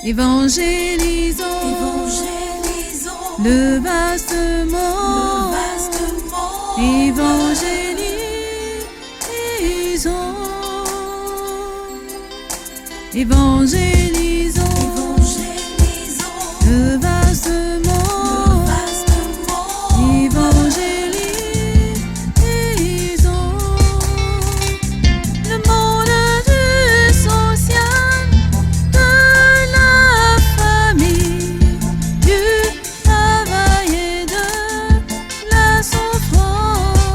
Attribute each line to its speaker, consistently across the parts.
Speaker 1: Évangélisons, le vaste monde, évangélisons, évangélisons, le vaste monde, évangélisons, le monde du social, de la famille, du travail et de la souffrance.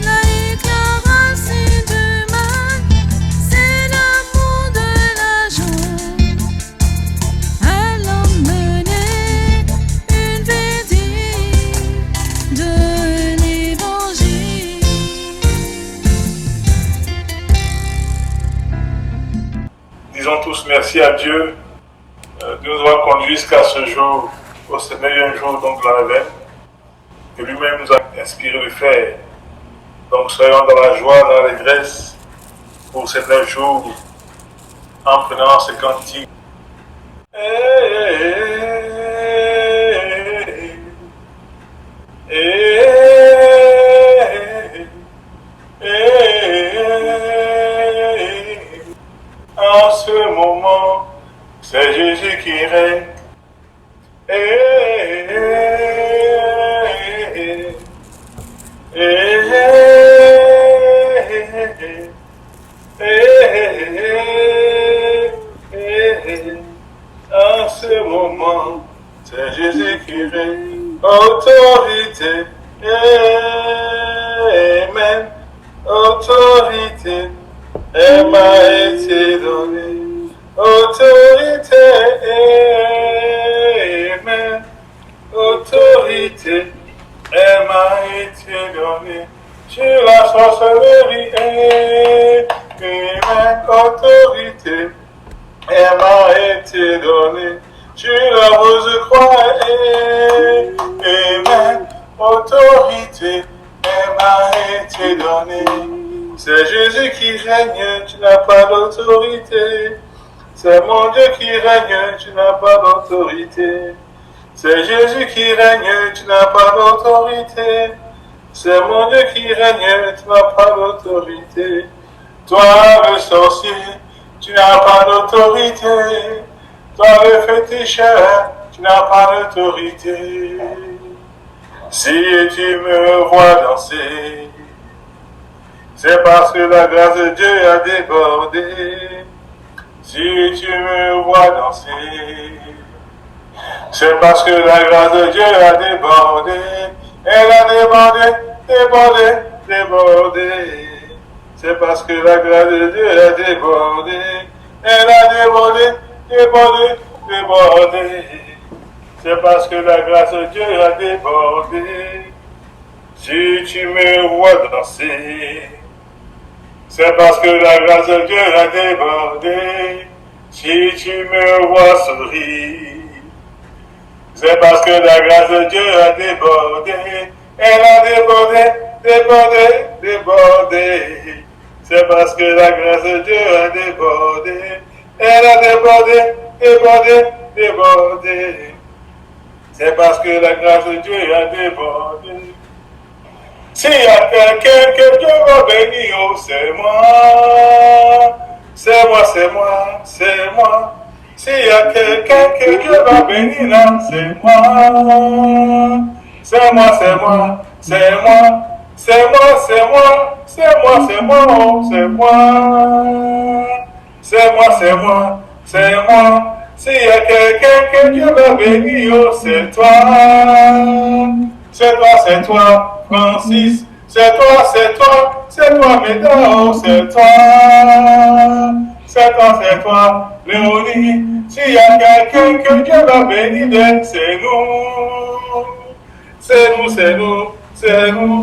Speaker 1: Laïque, la racine du mal, c'est l'amour de la joie. À l'homme mener une vie digne de l'évangile.
Speaker 2: Disons tous merci à Dieu de nous avoir conduits jusqu'à ce jour, au meilleur jour donc de la neuvaine, que lui-même nous a inspiré de faire. Donc soyons dans la joie, dans l'allégresse pour ces 9 jours en prenant ce cantique. En ce moment, c'est Jésus qui règne. En ce moment, c'est Jésus qui règne. Autorité, amen. Autorité, elle m'a été donnée. Autorité, amen. Autorité, elle m'a été donnée. Sur la sorcellerie, amen. Autorité, elle m'a été donnée. Sur la rose croix, amen. Autorité, elle m'a été donnée. C'est Jésus qui règne, tu n'as pas d'autorité. C'est mon Dieu qui règne, tu n'as pas d'autorité. C'est Jésus qui règne, tu n'as pas d'autorité. C'est mon Dieu qui règne, tu n'as pas d'autorité. Toi le sorcier, tu n'as pas d'autorité. Toi le féticheur, tu n'as pas d'autorité. Si tu me vois danser, c'est parce que la grâce de Dieu a débordé. Si tu me vois danser, c'est parce que la grâce de Dieu a débordé. Elle a débordé, débordé, débordé. C'est parce que la grâce de Dieu a débordé. Elle a débordé, débordé, débordé. C'est parce que la grâce de Dieu a débordé. Si tu me vois danser, c'est parce que la grâce de Dieu a débordé. Si tu me vois sourire, c'est parce que la grâce de Dieu a débordé. Elle a débordé, débordé, débordé. C'est parce que la grâce de Dieu a débordé. Elle a débordé, débordé, débordé. C'est parce que la grâce de Dieu a débordé. S'il y a quelqu'un que Dieu va bénir, oh, c'est moi. C'est moi, c'est moi, c'est moi. S'il y a quelqu'un que Dieu va bénir, là, c'est moi. C'est moi, c'est moi, c'est moi. C'est moi, c'est moi, c'est moi, c'est moi, oh, c'est moi. C'est moi, c'est moi, c'est moi. S'il y a quelqu'un que Dieu va bénir, oh, c'est toi. C'est toi, Francis. C'est toi, c'est toi, c'est toi, Médard, c'est toi. C'est toi, Léonie. S'il y a quelqu'un que Dieu va bénir, c'est nous. C'est nous, c'est nous, c'est nous,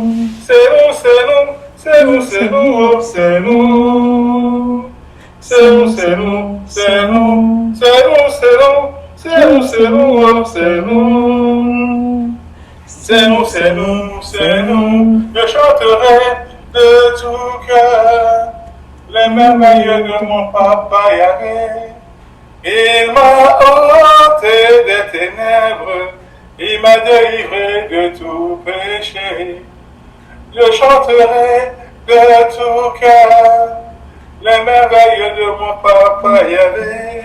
Speaker 2: c'est nous, c'est nous, c'est nous, c'est nous, c'est nous. C'est nous, c'est nous, c'est nous, c'est nous, c'est nous, c'est nous, c'est nous, c'est nous. C'est nous, c'est nous, c'est nous. Je chanterai de tout cœur les merveilles de mon papa Yahvé. Il m'a ôté des ténèbres, il m'a délivré de tout péché. Je chanterai de tout cœur les merveilles de mon papa Yahvé.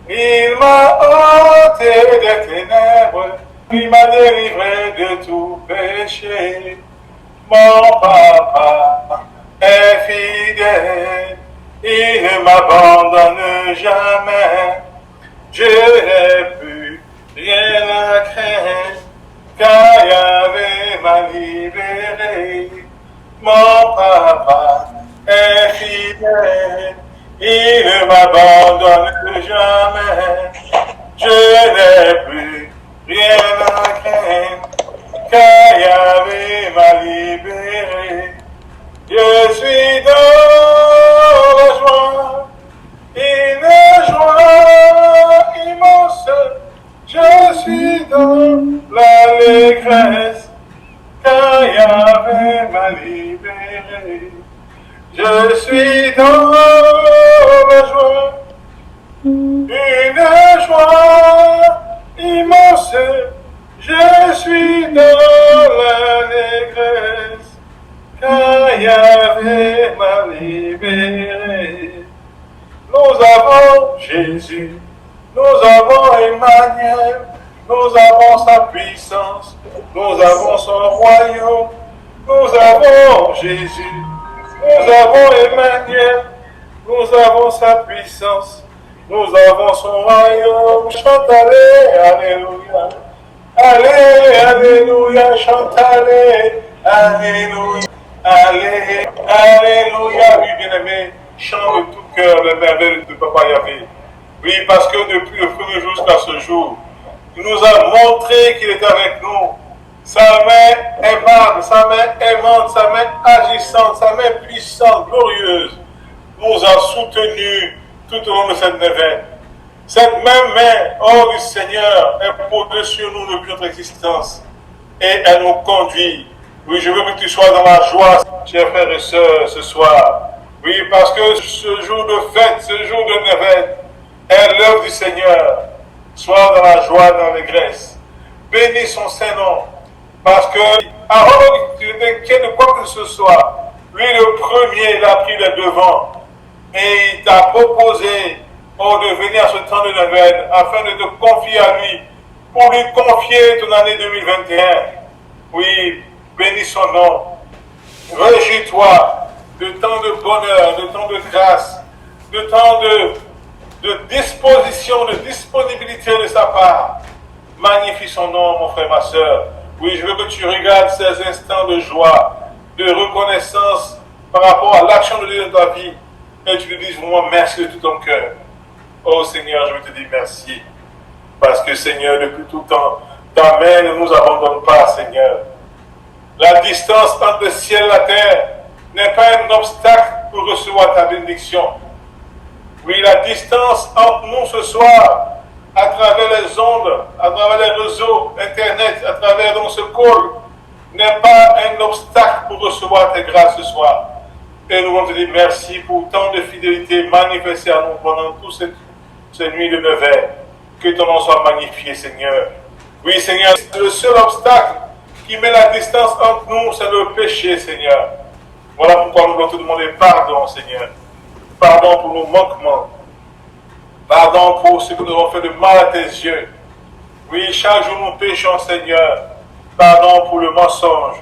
Speaker 2: Il m'a ôté des ténèbres, il m'a délivré de tout péché. Mon papa est fidèle, il ne m'abandonne jamais. Je n'ai plus rien à craindre, car Yahvé m'a libéré. Mon papa est fidèle, il ne m'abandonne jamais. Je n'ai plus rien à craindre, car Yahvé m'a libéré. Je suis dans la joie, une joie immense. Je suis dans l'allégresse, car Yahvé m'a libéré. Je suis dans la joie, une joie immense. Je suis dans l'allégresse, car Yahvé m'a libéré. Nous avons Jésus, nous avons Emmanuel, nous avons sa puissance, nous avons son royaume, nous avons Jésus, nous avons Emmanuel, nous avons sa puissance, nous avons son royaume. Chante allez, alléluia, allez, alléluia, chante allez, alléluia, allez, alléluia. Oui, bien-aimé, chante de tout cœur le merveille de Papa Yahvé. Oui, parce que depuis le premier jour jusqu'à ce jour, il nous a montré qu'il est avec nous. Sa main aimable, sa main aimante, sa main agissante, sa main puissante, glorieuse, nous a soutenus tout au long de cette neuvaine. Cette même main, oh du Seigneur, est au-dessus de nous depuis notre existence. Et elle nous conduit. Oui, je veux que tu sois dans la joie, chers frères et sœurs, ce soir. Oui, parce que ce jour de fête, ce jour de neuvaine, est l'œuvre du Seigneur. Sois dans la joie, dans l'allégresse. Bénis son Saint-Nom. Parce que, avant que tu t'inquiètes de quoi que ce soit, lui le premier, il a pris les devants. Et il t'a proposé de venir à ce temps de neuvaine afin de te confier à lui, pour lui confier ton année 2021. Oui, bénis son nom. Réjouis-toi de temps de bonheur, de temps de grâce, de temps de disposition, de disponibilité de sa part. Magnifie son nom, mon frère, ma soeur. Oui, je veux que tu regardes ces instants de joie, de reconnaissance par rapport à l'action de Dieu dans ta vie. Et tu lui dises vraiment merci de tout ton cœur. Oh Seigneur, je veux te dire merci. Parce que Seigneur, depuis tout temps, ta main ne nous abandonne pas, Seigneur. La distance entre le ciel et la terre n'est pas un obstacle pour recevoir ta bénédiction. Oui, la distance entre nous ce soir, à travers les ondes, à travers les réseaux, Internet, à travers dans ce call, n'est pas un obstacle pour recevoir tes grâces ce soir. Et nous voulons te dire merci pour tant de fidélité manifestée à nous pendant toutes ces nuits de neuvaine. Que ton nom soit magnifié, Seigneur. Oui, Seigneur, le seul obstacle qui met la distance entre nous, c'est le péché, Seigneur. Voilà pourquoi nous voulons te demander pardon, Seigneur. Pardon pour nos manquements. Pardon pour ce que nous avons fait de mal à tes yeux. Oui, chaque jour nous péchons, Seigneur. Pardon pour le mensonge.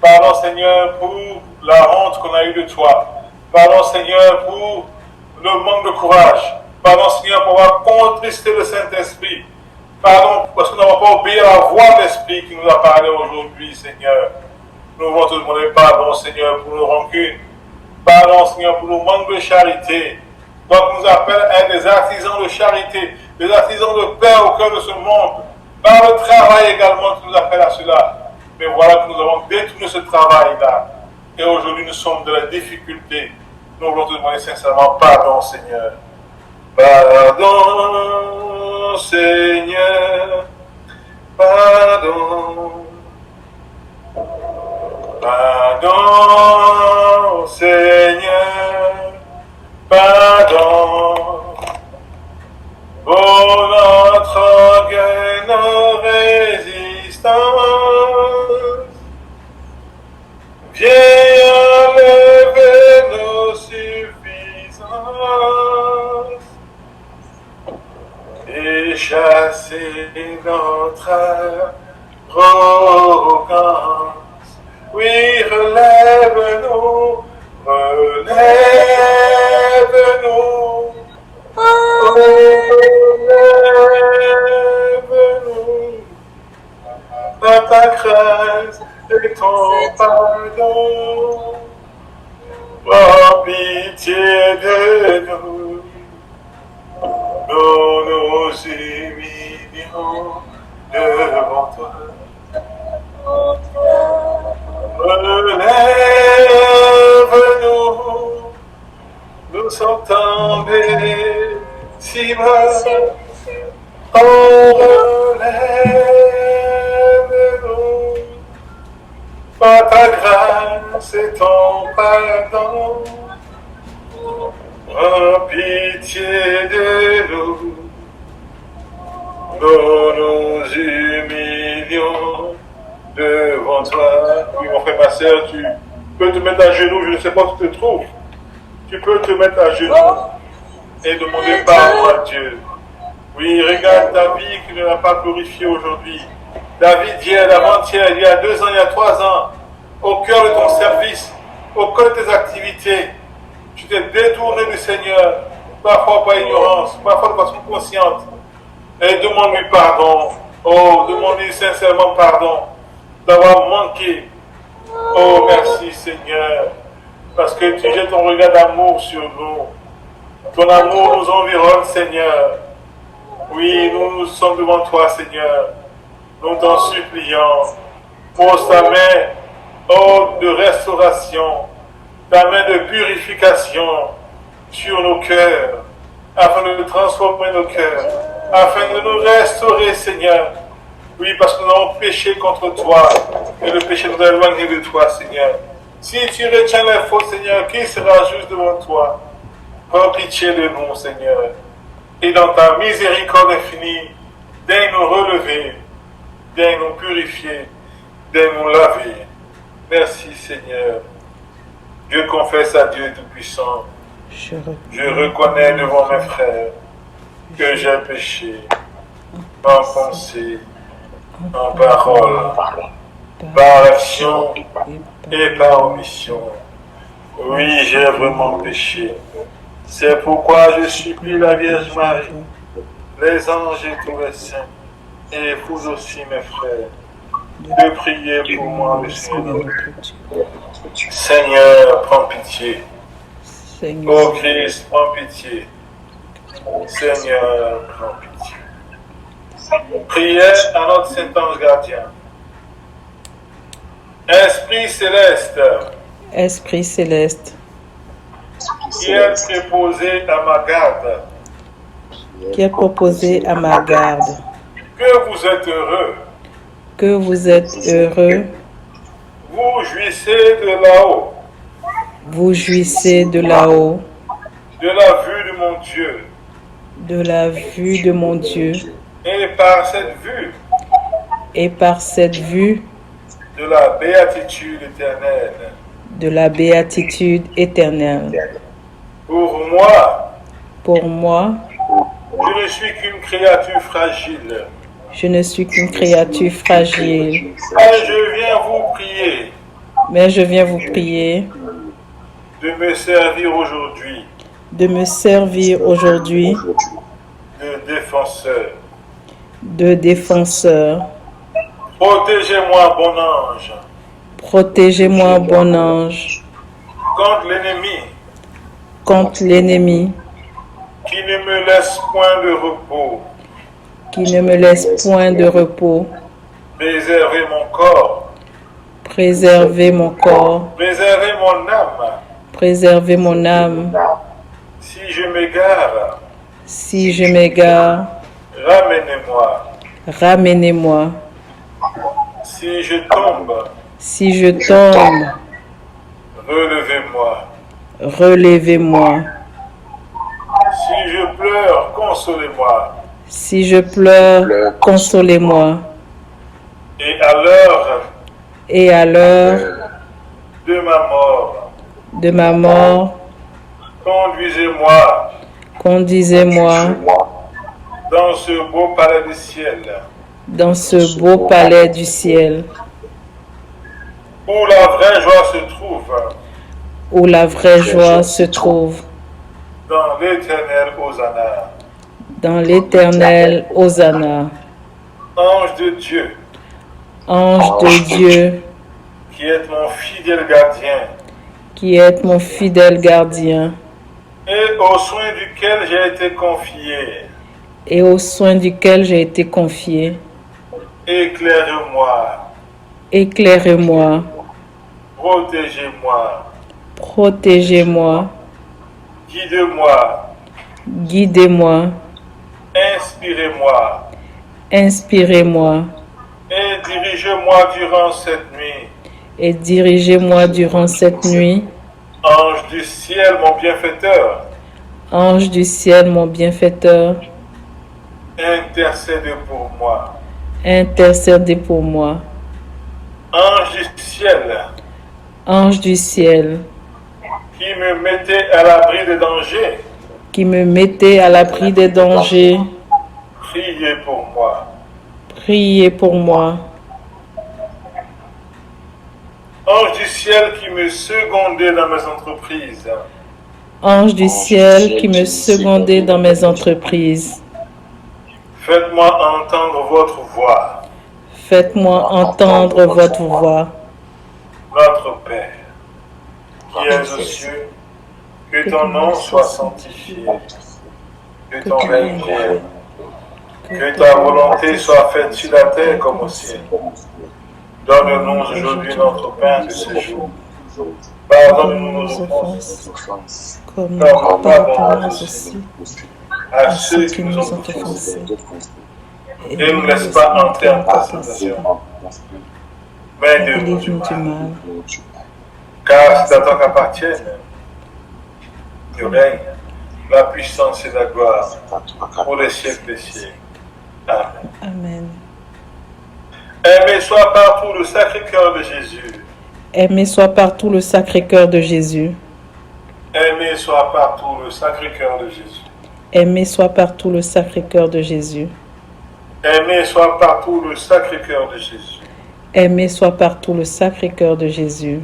Speaker 2: Pardon, Seigneur, pour la honte qu'on a eue de toi. Pardon, Seigneur, pour le manque de courage. Pardon, Seigneur, pour avoir contristé le Saint-Esprit. Pardon, parce que nous n'avons pas obéi à la voix de l'Esprit qui nous a parlé aujourd'hui, Seigneur. Nous voulons te demander pardon, Seigneur, pour nos rancunes. Pardon, Seigneur, pour nos manques de charité. Toi qui nous appelles à être des artisans de charité, des artisans de paix au cœur de ce monde. Par le travail également, tu nous appelles à cela. Mais voilà que nous avons détourné ce travail-là. Et aujourd'hui, nous sommes dans la difficulté. Nous voulons te demander sincèrement pardon, Seigneur. Pardon, Seigneur. Pardon. Pardon, Seigneur. Pardon. Viens enlever nos suffisances et chasser notre arrogance. Oui, relève-nous, relève-nous, relève-nous par ta grâce et ton pardon. Prends pitié de nous, nous nous humilions devant toi. Relève-nous, nous sommes tombés si bas. Oh, relève-nous, par ta grâce et ton pardon. Prends pitié de nous, nous nous humilions devant toi. Oui, mon frère, ma soeur, tu peux te mettre à genoux, je ne sais pas où tu te trouves. Tu peux te mettre à genoux et demander pardon à Dieu. Oui, regarde ta vie qui ne l'a pas glorifié aujourd'hui. David, hier, avant-hier, il y a 2 ans, il y a 3 ans, au cœur de ton service, au cœur de tes activités, tu t'es détourné du Seigneur, parfois par ignorance, parfois de façon consciente. Et demande-lui pardon. Oh, demande-lui sincèrement pardon d'avoir manqué. Oh, merci Seigneur, parce que tu jettes ton regard d'amour sur nous. Ton amour nous environne, Seigneur. Oui, nous sommes devant toi, Seigneur. Nous t'en supplions. Pose ta main, oh, de restauration, ta main de purification sur nos cœurs, afin de transformer nos cœurs, afin de nous restaurer, Seigneur. Oui, parce que nous avons péché contre toi, et le péché nous a éloignés de toi, Seigneur. Si tu retiens les fautes, Seigneur, qui sera juste devant toi? Prends pitié de nous, Seigneur. Et dans ta miséricorde infinie, daigne nous relever, daigne nous purifier, daigne nous laver. Merci, Seigneur. Je confesse à Dieu Tout-Puissant. Je reconnais devant mes frères que j'ai péché en pensée, en parole, par action et par omission. Oui, j'ai vraiment péché. C'est pourquoi je supplie la Vierge Marie, les anges et tous les saints, et vous aussi mes frères, de prier pour moi le Seigneur. Seigneur, prends pitié. Ô Christ, prends pitié. Seigneur, prends pitié. Prière à notre Saint-Ange gardien. Esprit céleste,
Speaker 1: Esprit céleste,
Speaker 2: qui est préposé à ma garde,
Speaker 1: qui est proposé à ma garde,
Speaker 2: que vous êtes heureux,
Speaker 1: que vous êtes heureux,
Speaker 2: vous jouissez de là-haut,
Speaker 1: vous jouissez de là-haut,
Speaker 2: de la vue de mon Dieu,
Speaker 1: de la vue de mon Dieu,
Speaker 2: et par cette vue,
Speaker 1: et par cette vue
Speaker 2: de la béatitude éternelle.
Speaker 1: de la béatitude éternelle.
Speaker 2: Pour moi,
Speaker 1: Pour moi,
Speaker 2: je ne suis qu'une créature fragile,
Speaker 1: je ne suis qu'une créature fragile,
Speaker 2: et je viens vous prier
Speaker 1: mais je viens vous prier
Speaker 2: de me servir aujourd'hui
Speaker 1: de me servir aujourd'hui
Speaker 2: de défenseur.
Speaker 1: de défenseur.
Speaker 2: Protégez-moi, bon ange,
Speaker 1: Protégez-moi, bon ange,
Speaker 2: contre l'ennemi
Speaker 1: contre l'ennemi
Speaker 2: qui ne me laisse point de repos.
Speaker 1: qui ne me laisse point de repos.
Speaker 2: Préservez mon corps,
Speaker 1: Préservez mon corps,
Speaker 2: préservez mon âme.
Speaker 1: préservez mon âme.
Speaker 2: Si je m'égare,
Speaker 1: Si je m'égare,
Speaker 2: ramenez-moi.
Speaker 1: ramenez-moi.
Speaker 2: Si je tombe,
Speaker 1: Si je tombe,
Speaker 2: relevez-moi.
Speaker 1: relevez-moi.
Speaker 2: Si je pleure, consolez-moi.
Speaker 1: Si je pleure, consolez-moi.
Speaker 2: Et à l'heure
Speaker 1: Et à l'heure
Speaker 2: de ma mort.
Speaker 1: De ma mort,
Speaker 2: Conduisez-moi
Speaker 1: conduisez-moi
Speaker 2: dans ce beau palais du ciel,
Speaker 1: dans ce beau palais du ciel,
Speaker 2: où la vraie joie se trouve,
Speaker 1: où la vraie joie se trouve,
Speaker 2: dans l'éternel Hosanna.
Speaker 1: dans l'éternel Hosanna.
Speaker 2: Ange de Dieu,
Speaker 1: Ange de Dieu,
Speaker 2: qui est mon fidèle gardien,
Speaker 1: qui êtes mon fidèle gardien,
Speaker 2: et aux soins duquel j'ai été confié,
Speaker 1: et aux soins duquel j'ai été confié,
Speaker 2: éclairez-moi,
Speaker 1: éclairez-moi,
Speaker 2: protégez-moi,
Speaker 1: protégez-moi,
Speaker 2: guidez-moi,
Speaker 1: guidez-moi,
Speaker 2: inspirez-moi,
Speaker 1: inspirez-moi,
Speaker 2: et dirigez-moi durant cette nuit.
Speaker 1: et dirigez-moi durant cette nuit.
Speaker 2: Ange du ciel, mon bienfaiteur,
Speaker 1: Ange du ciel, mon bienfaiteur,
Speaker 2: intercédez pour moi.
Speaker 1: intercédez pour moi.
Speaker 2: Ange du ciel,
Speaker 1: Ange du ciel,
Speaker 2: qui me mettez à l'abri des dangers,
Speaker 1: qui me mettez à l'abri des dangers,
Speaker 2: priez pour moi.
Speaker 1: priez pour moi.
Speaker 2: Ange du ciel qui me secondait dans mes entreprises,
Speaker 1: Ange du ciel, qui me secondez dans mes entreprises,
Speaker 2: faites-moi entendre votre voix,
Speaker 1: faites-moi entendre votre voix.
Speaker 2: notre Père, qui es aux cieux, que ton nom soit sanctifié, que ton règne vienne, que ta volonté soit faite sur la terre comme au ciel. Donne-nous aujourd'hui notre pain de ce jour. Pardonne-nous nos offenses,
Speaker 1: Comme
Speaker 2: comme
Speaker 1: nous
Speaker 2: nous
Speaker 1: pardonnons
Speaker 2: pardonnons
Speaker 1: aussi
Speaker 2: à ceux qui nous ont offensés. Et ne nous laisse pas entrer en tentation, mais délivre-nous du
Speaker 1: délivre-nous du
Speaker 2: mal.
Speaker 1: mal.
Speaker 2: Car c'est à toi qu'appartiennent le règne, la puissance et la gloire pour les siècles des siècles. Amen.
Speaker 1: Amen.
Speaker 2: Aimé soit partout le Sacré-Cœur de Jésus.
Speaker 1: Aimé soit partout le Sacré-Cœur de Jésus.
Speaker 2: Aimé soit partout le Sacré-Cœur de Jésus.
Speaker 1: Aimé soit partout le Sacré-Cœur de Jésus.
Speaker 2: Aimé soit partout le Sacré-Cœur de Jésus.
Speaker 1: Aimé soit partout le Sacré-Cœur de Jésus.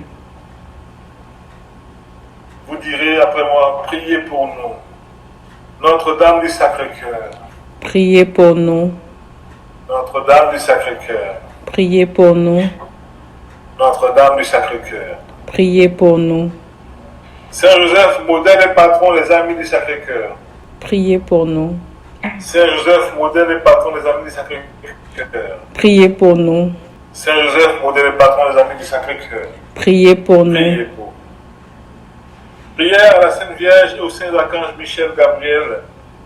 Speaker 2: Vous direz après moi, priez pour nous. Notre-Dame du Sacré-Cœur.
Speaker 1: Priez pour nous.
Speaker 2: Notre-Dame du Sacré-Cœur.
Speaker 1: Priez pour nous.
Speaker 2: Notre-Dame du Sacré-Cœur.
Speaker 1: Priez pour nous.
Speaker 2: Saint Joseph, modèle et patron des Amis du Sacré-Cœur.
Speaker 1: Priez pour nous.
Speaker 2: Saint Joseph, modèle et patron des Amis du Sacré-Cœur.
Speaker 1: Priez pour nous.
Speaker 2: Saint Joseph, modèle et patron des Amis du Sacré-Cœur.
Speaker 1: Priez pour nous.
Speaker 2: Priez pour. Prière à la Sainte Vierge et au Saint Archange Michel Gabriel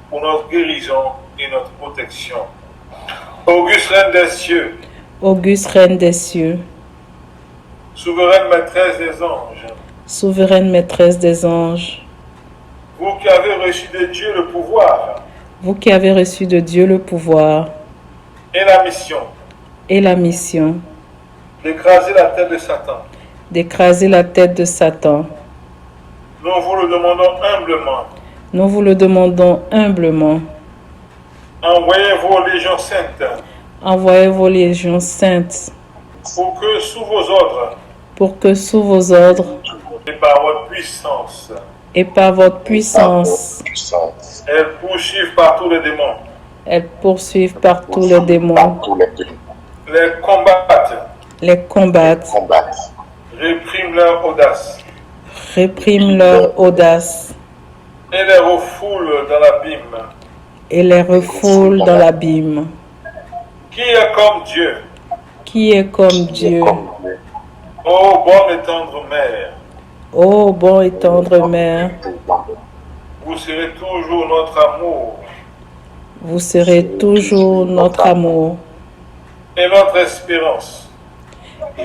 Speaker 2: pour notre guérison et notre protection. Auguste Reine des cieux,
Speaker 1: Auguste Reine des cieux,
Speaker 2: souveraine maîtresse des anges,
Speaker 1: souveraine maîtresse des anges,
Speaker 2: vous qui avez reçu de Dieu le pouvoir
Speaker 1: vous qui avez reçu de Dieu le pouvoir
Speaker 2: et la mission
Speaker 1: et la mission
Speaker 2: d'écraser la tête de Satan,
Speaker 1: d'écraser la tête de Satan,
Speaker 2: nous vous le demandons humblement.
Speaker 1: nous vous le demandons humblement.
Speaker 2: Envoyez vos légions saintes
Speaker 1: Envoyez vos légions saintes
Speaker 2: pour que sous vos ordres
Speaker 1: pour que sous vos ordres
Speaker 2: et par votre puissance,
Speaker 1: et par votre puissance,
Speaker 2: elles poursuivent partout les démons,
Speaker 1: elles poursuivent partout les démons,
Speaker 2: les combattent, répriment leur audace
Speaker 1: répriment leur audace
Speaker 2: et les refoulent dans l'abîme.
Speaker 1: et les refoulent dans l'abîme.
Speaker 2: Qui est comme Dieu,
Speaker 1: Qui est comme Dieu,
Speaker 2: ô bonne et tendre mère,
Speaker 1: ô bon et tendre Mère,
Speaker 2: vous serez toujours notre amour
Speaker 1: vous serez toujours notre amour
Speaker 2: et notre espérance.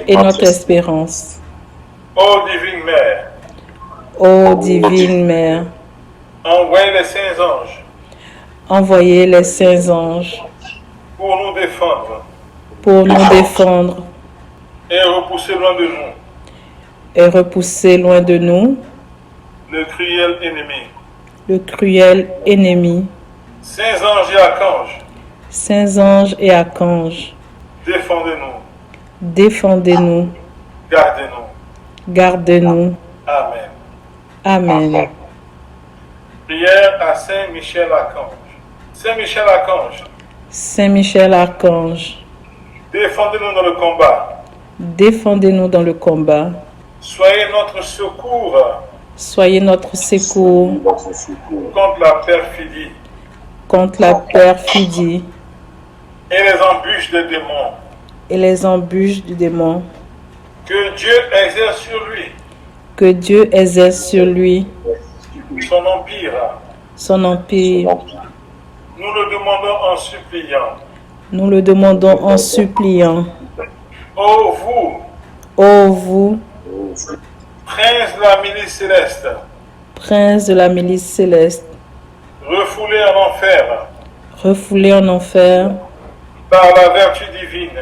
Speaker 1: et notre espérance.
Speaker 2: Ô divine mère,
Speaker 1: Ô divine Mère,
Speaker 2: envoyez les saints anges
Speaker 1: envoyez les saints anges
Speaker 2: pour nous défendre
Speaker 1: pour nous défendre
Speaker 2: et repousser loin de nous
Speaker 1: et repousser loin de nous
Speaker 2: le cruel ennemi.
Speaker 1: le cruel ennemi.
Speaker 2: Saints anges et archanges,
Speaker 1: Saints anges et archanges,
Speaker 2: défendez-nous,
Speaker 1: défendez-nous,
Speaker 2: gardez-nous.
Speaker 1: gardez-nous.
Speaker 2: Amen.
Speaker 1: Amen.
Speaker 2: Prière à Saint Michel Archange. Saint Michel Archange,
Speaker 1: Saint Michel Archange,
Speaker 2: défendez-nous dans le combat.
Speaker 1: défendez-nous dans le combat.
Speaker 2: Soyez notre secours
Speaker 1: Soyez notre secours
Speaker 2: contre la perfidie
Speaker 1: contre la perfidie
Speaker 2: et les embûches des démons.
Speaker 1: et les embûches du démon.
Speaker 2: Que Dieu exerce sur lui
Speaker 1: Que Dieu exerce sur lui
Speaker 2: son empire.
Speaker 1: son empire.
Speaker 2: Nous le demandons en suppliant.
Speaker 1: Nous le demandons en suppliant.
Speaker 2: Ô vous,
Speaker 1: Ô vous,
Speaker 2: prince de la milice céleste,
Speaker 1: prince de la milice céleste,
Speaker 2: refoulés en enfer
Speaker 1: refoulés en enfer
Speaker 2: par la vertu divine,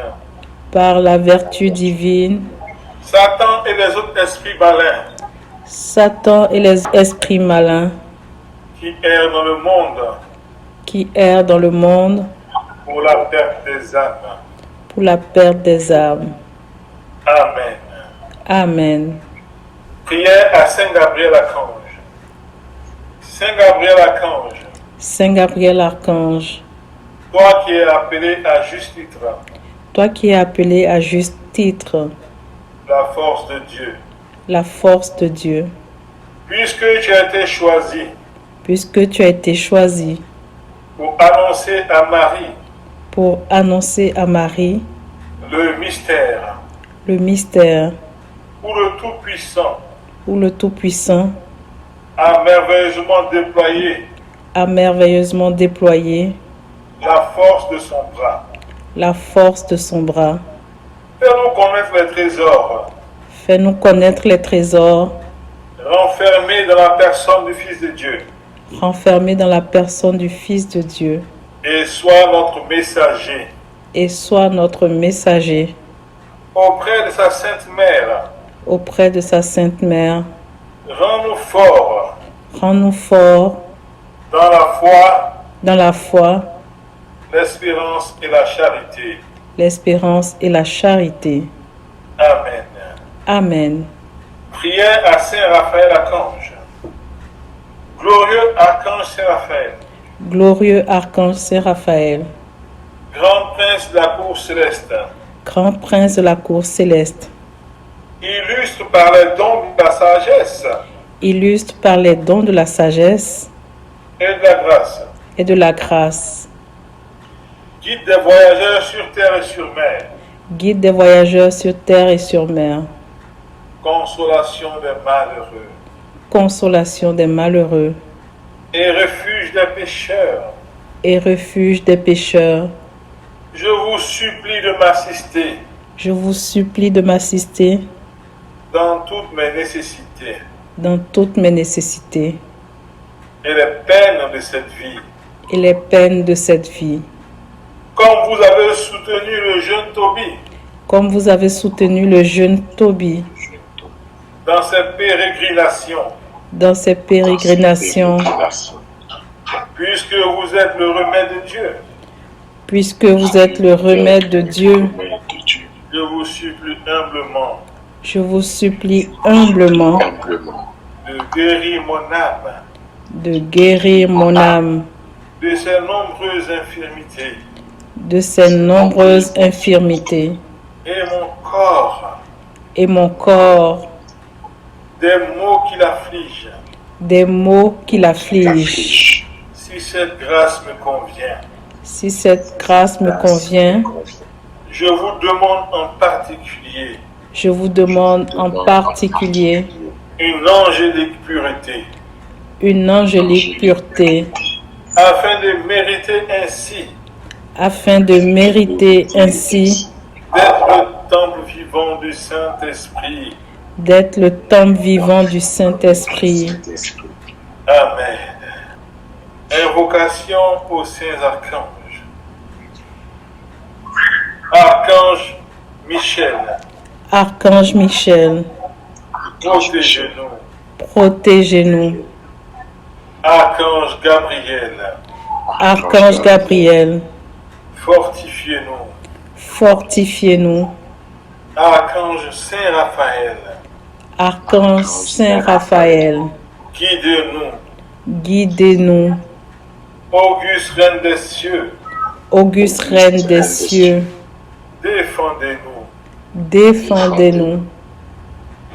Speaker 1: par la vertu divine,
Speaker 2: Satan et les autres esprits malins
Speaker 1: Satan et les esprits malins
Speaker 2: qui errent dans le monde
Speaker 1: qui errent dans le monde
Speaker 2: pour la perte des âmes.
Speaker 1: pour la perte des âmes.
Speaker 2: Amen.
Speaker 1: Amen.
Speaker 2: Prière à Saint Gabriel Archange. Saint Gabriel Archange,
Speaker 1: Saint Gabriel Archange,
Speaker 2: toi qui es appelé à juste titre
Speaker 1: toi qui es appelé à juste titre
Speaker 2: la force de Dieu,
Speaker 1: la force de Dieu,
Speaker 2: puisque tu as été choisi
Speaker 1: puisque tu as été choisi
Speaker 2: pour annoncer à Marie le mystère où le Tout-Puissant a merveilleusement déployé la force de son bras.
Speaker 1: la force de son bras.
Speaker 2: Fais-nous connaître les trésors
Speaker 1: Fais-nous connaître les trésors
Speaker 2: renfermés dans la personne du Fils de Dieu
Speaker 1: renfermés dans la personne du Fils de Dieu
Speaker 2: et sois notre messager
Speaker 1: et sois notre messager
Speaker 2: auprès de sa Sainte Mère.
Speaker 1: auprès de sa Sainte Mère.
Speaker 2: Rends-nous forts
Speaker 1: Rends-nous forts
Speaker 2: dans la foi,
Speaker 1: l'espérance et la charité.
Speaker 2: Amen.
Speaker 1: Amen.
Speaker 2: Prière à Saint Raphaël Archange. Glorieux Archange Saint Raphaël,
Speaker 1: Glorieux Archange Saint Raphaël,
Speaker 2: grand prince de la cour céleste,
Speaker 1: grand prince de la cour céleste,
Speaker 2: illustre par les dons de la sagesse
Speaker 1: illustre par les dons de la sagesse
Speaker 2: et de la grâce,
Speaker 1: et de la grâce,
Speaker 2: guide des voyageurs sur terre et sur mer,
Speaker 1: guide des voyageurs sur terre et sur mer,
Speaker 2: consolation des malheureux
Speaker 1: consolation des malheureux
Speaker 2: et refuge des pécheurs.
Speaker 1: et refuge des pécheurs.
Speaker 2: Je vous supplie de m'assister
Speaker 1: Je vous supplie de m'assister
Speaker 2: dans toutes mes nécessités
Speaker 1: dans toutes mes nécessités
Speaker 2: et les peines de cette vie.
Speaker 1: et les peines de cette vie.
Speaker 2: Comme vous avez soutenu le jeune Tobie
Speaker 1: Comme vous avez soutenu le jeune Tobie
Speaker 2: dans ses pérégrinations,
Speaker 1: dans ses pérégrinations,
Speaker 2: puisque vous êtes le remède de Dieu,
Speaker 1: puisque vous êtes le remède de Dieu,
Speaker 2: je vous supplie humblement
Speaker 1: je vous supplie humblement
Speaker 2: de guérir mon âme
Speaker 1: de guérir mon âme
Speaker 2: de ses nombreuses infirmités
Speaker 1: de ses nombreuses infirmités
Speaker 2: et mon corps
Speaker 1: des maux qui l'affligent.
Speaker 2: Si cette grâce me convient,
Speaker 1: Si cette grâce me convient,
Speaker 2: je vous demande en particulier une angélique pureté, afin de mériter ainsi d'être le temple vivant du Saint-Esprit. Amen. Invocation aux saints archanges. Archange Michel,
Speaker 1: Archange Michel,
Speaker 2: protégez-nous.
Speaker 1: Protégez-nous.
Speaker 2: Archange Gabriel,
Speaker 1: Archange Gabriel,
Speaker 2: fortifiez-nous.
Speaker 1: fortifiez-nous.
Speaker 2: Archange Saint Raphaël,
Speaker 1: Archange Saint Raphaël,
Speaker 2: guidez-nous.
Speaker 1: guidez-nous.
Speaker 2: Auguste Reine des cieux,
Speaker 1: Auguste Reine des cieux,
Speaker 2: défendez-nous.
Speaker 1: défendez-nous.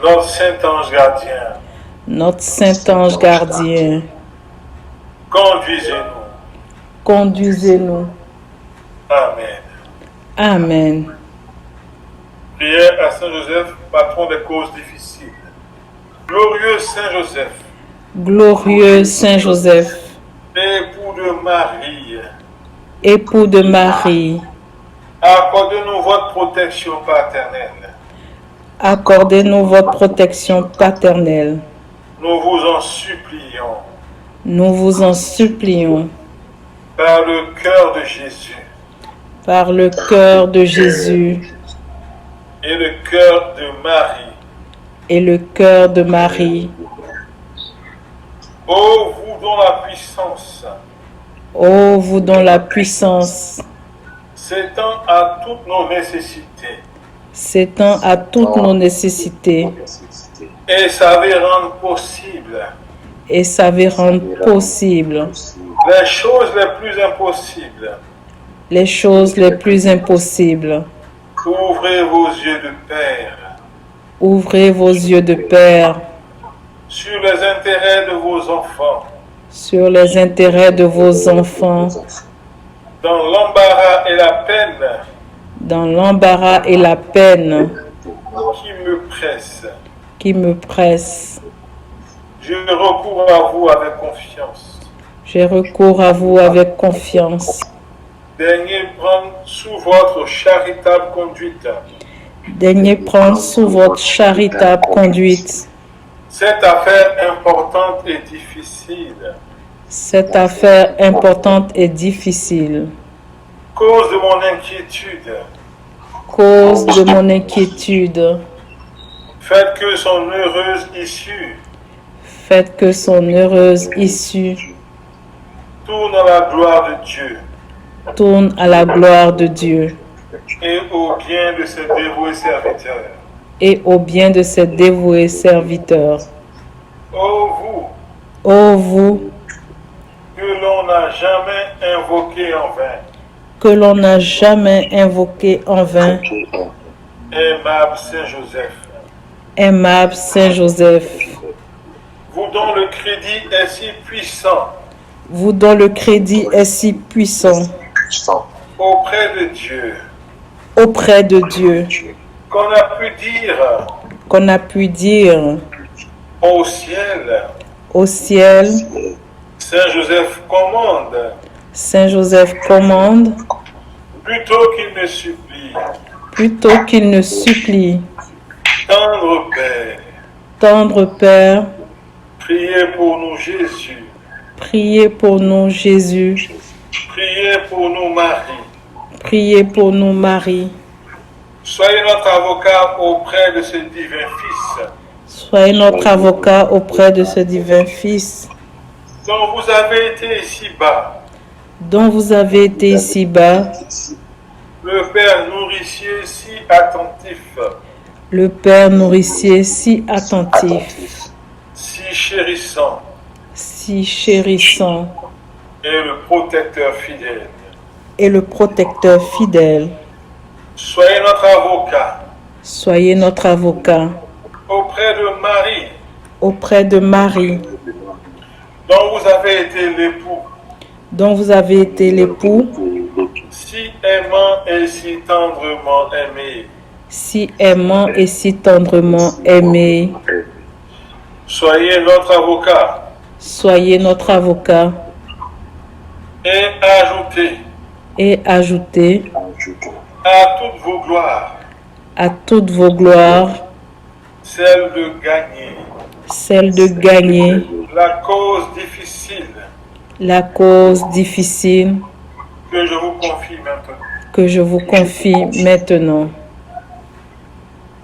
Speaker 2: Notre Saint Ange gardien,
Speaker 1: Notre Saint Ange gardien,
Speaker 2: conduisez-nous.
Speaker 1: conduisez-nous.
Speaker 2: Amen.
Speaker 1: Amen.
Speaker 2: Prière à Saint Joseph, patron des causes difficiles. Glorieux Saint Joseph,
Speaker 1: Glorieux Saint Joseph,
Speaker 2: époux de Marie,
Speaker 1: époux de Marie,
Speaker 2: accordez-nous votre protection paternelle.
Speaker 1: accordez-nous votre protection paternelle.
Speaker 2: Nous vous en supplions,
Speaker 1: Nous vous en supplions,
Speaker 2: par le cœur de Jésus
Speaker 1: par le cœur de Jésus
Speaker 2: et le cœur de Marie.
Speaker 1: et le cœur de Marie.
Speaker 2: Ô vous dont la puissance
Speaker 1: Ô vous dont la puissance
Speaker 2: s'étend à toutes nos nécessités
Speaker 1: s'étend à toutes nos nécessités
Speaker 2: et savez rendre possible
Speaker 1: et savez rendre possible
Speaker 2: les choses les plus impossibles.
Speaker 1: les choses les plus impossibles.
Speaker 2: Ouvrez vos yeux de Père
Speaker 1: Ouvrez vos yeux de Père
Speaker 2: sur les intérêts de vos enfants,
Speaker 1: sur les intérêts de vos enfants,
Speaker 2: dans l'embarras et la peine
Speaker 1: dans l'embarras et la peine
Speaker 2: qui me pressent.
Speaker 1: qui me pressent.
Speaker 2: Je recours à vous avec confiance.
Speaker 1: J'ai recours à vous avec confiance.
Speaker 2: Daignez prendre sous votre charitable conduite
Speaker 1: Daignez prendre sous votre charitable conduite
Speaker 2: cette affaire importante et difficile,
Speaker 1: cette affaire importante et difficile,
Speaker 2: cause de mon inquiétude.
Speaker 1: cause de mon inquiétude.
Speaker 2: Faites que son heureuse issue
Speaker 1: Faites que son heureuse issue
Speaker 2: tourne à la gloire de Dieu
Speaker 1: tourne à la gloire de Dieu
Speaker 2: et au bien de ses dévoués serviteurs.
Speaker 1: et au bien de ses dévoués serviteurs.
Speaker 2: Ô vous,
Speaker 1: Ô vous,
Speaker 2: que l'on n'a jamais invoqué en vain,
Speaker 1: que l'on n'a jamais invoqué en vain,
Speaker 2: aimable Saint Joseph,
Speaker 1: aimable Saint Joseph,
Speaker 2: vous dont le crédit est si puissant
Speaker 1: vous dont le crédit est si puissant
Speaker 2: auprès de Dieu,
Speaker 1: auprès de Dieu,
Speaker 2: qu'on a pu dire
Speaker 1: qu'on a pu dire
Speaker 2: au ciel,
Speaker 1: au ciel,
Speaker 2: Saint Joseph commande,
Speaker 1: Saint Joseph commande,
Speaker 2: plutôt qu'il ne supplie,
Speaker 1: plutôt qu'il ne supplie.
Speaker 2: tendre Père,
Speaker 1: Tendre Père,
Speaker 2: priez pour nous Jésus,
Speaker 1: priez pour nous Jésus,
Speaker 2: priez pour nous Marie.
Speaker 1: priez pour nous Marie.
Speaker 2: Soyez notre avocat auprès de ce divin Fils,
Speaker 1: Soyez notre avocat auprès de ce divin Fils,
Speaker 2: dont vous avez été ici-bas,
Speaker 1: dont vous avez été ici-bas,
Speaker 2: le Père nourricier si attentif,
Speaker 1: le Père nourricier si attentif,
Speaker 2: si chérissant,
Speaker 1: si chérissant,
Speaker 2: et le protecteur fidèle.
Speaker 1: et le protecteur fidèle.
Speaker 2: Soyez notre avocat
Speaker 1: Soyez notre avocat
Speaker 2: auprès de Marie,
Speaker 1: auprès de Marie,
Speaker 2: dont vous avez été l'époux,
Speaker 1: dont vous avez été l'époux,
Speaker 2: si aimant et si tendrement aimé.
Speaker 1: si aimant et si tendrement aimé.
Speaker 2: Soyez notre avocat
Speaker 1: Soyez notre avocat
Speaker 2: et ajoutez
Speaker 1: à toutes vos gloires,
Speaker 2: celle de gagner
Speaker 1: celle de gagner
Speaker 2: la cause difficile
Speaker 1: la cause difficile
Speaker 2: que je vous confie maintenant.
Speaker 1: que je vous confie maintenant.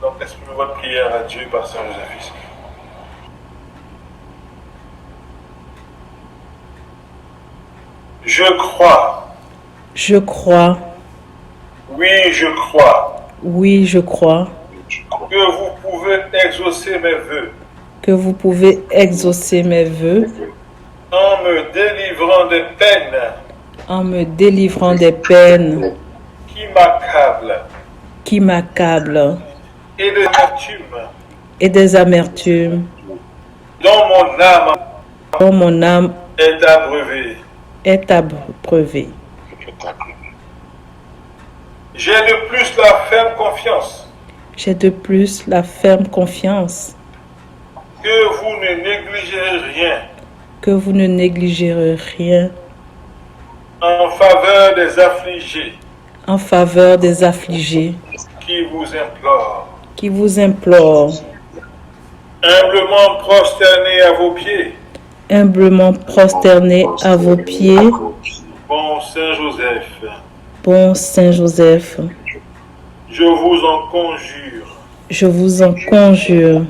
Speaker 2: Donc, exprimez votre prière à Dieu par Saint Joseph. Je crois.
Speaker 1: Je crois.
Speaker 2: Oui, je crois.
Speaker 1: Oui, je crois
Speaker 2: Que vous pouvez exaucer mes vœux.
Speaker 1: que vous pouvez exaucer mes vœux
Speaker 2: En me délivrant des peines
Speaker 1: en me délivrant des peines
Speaker 2: qui m'accablent
Speaker 1: et
Speaker 2: et de l'amertume
Speaker 1: des amertumes
Speaker 2: dont mon âme
Speaker 1: dont mon âme
Speaker 2: est abreuvée.
Speaker 1: est abreuvée.
Speaker 2: J'ai de plus la ferme confiance
Speaker 1: J'ai de plus la ferme confiance
Speaker 2: que vous ne négligerez rien
Speaker 1: que vous ne négligerez rien
Speaker 2: en faveur des affligés
Speaker 1: en faveur des affligés
Speaker 2: qui vous implorent.
Speaker 1: qui vous implorent,
Speaker 2: Humblement prosterné à vos pieds,
Speaker 1: humblement prosternés à vos pieds,
Speaker 2: bon Saint Joseph,
Speaker 1: bon Saint Joseph.
Speaker 2: je vous en conjure,
Speaker 1: Je vous en conjure,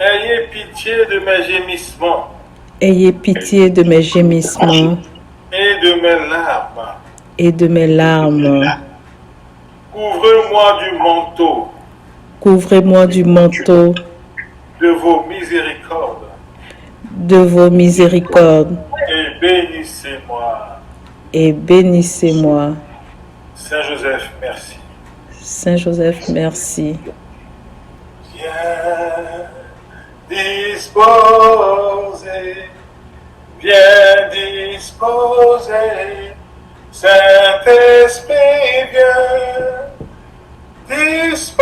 Speaker 2: ayez pitié de mes gémissements
Speaker 1: ayez pitié de mes gémissements
Speaker 2: et de mes larmes.
Speaker 1: et de mes larmes.
Speaker 2: Couvrez-moi du manteau
Speaker 1: Couvrez-moi du manteau
Speaker 2: de vos miséricordes
Speaker 1: de vos miséricordes
Speaker 2: et bénissez-moi.
Speaker 1: et bénissez-moi.
Speaker 2: Saint Joseph, merci.
Speaker 1: Saint Joseph, merci.
Speaker 2: Viens disposer, viens disposer, Saint-Esprit, viens disposer,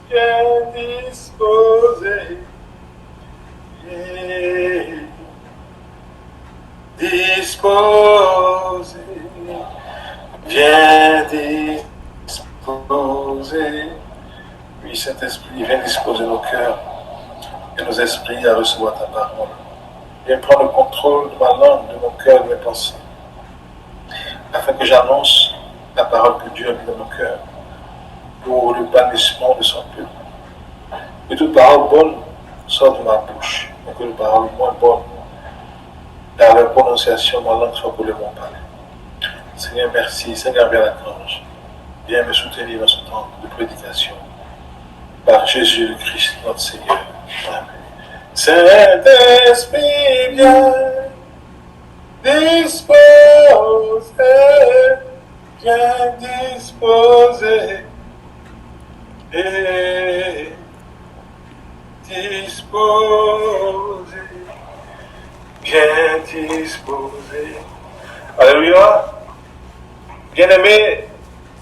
Speaker 2: viens disposer, viens disposer, viens disposer. Oui, Saint-Esprit, viens disposer nos cœurs et nos esprits à recevoir ta parole. Viens prendre le contrôle de ma langue, de mon cœur, de mes pensées, afin que j'annonce la parole que Dieu a mis dans mon cœur pour le bannissement de son peuple. Que toute parole bonne sorte de ma bouche, et que les paroles moins bonnes, par leur prononciation, ma langue soit pour le mon palais. Seigneur, merci. Seigneur, viens l'archange. Viens me soutenir dans ce temps de prédication. Par Jésus le Christ, notre Seigneur. Amen. Saint-Esprit, viens disposer, viens disposer, et disposer, viens disposer. Alléluia. Bien-aimés,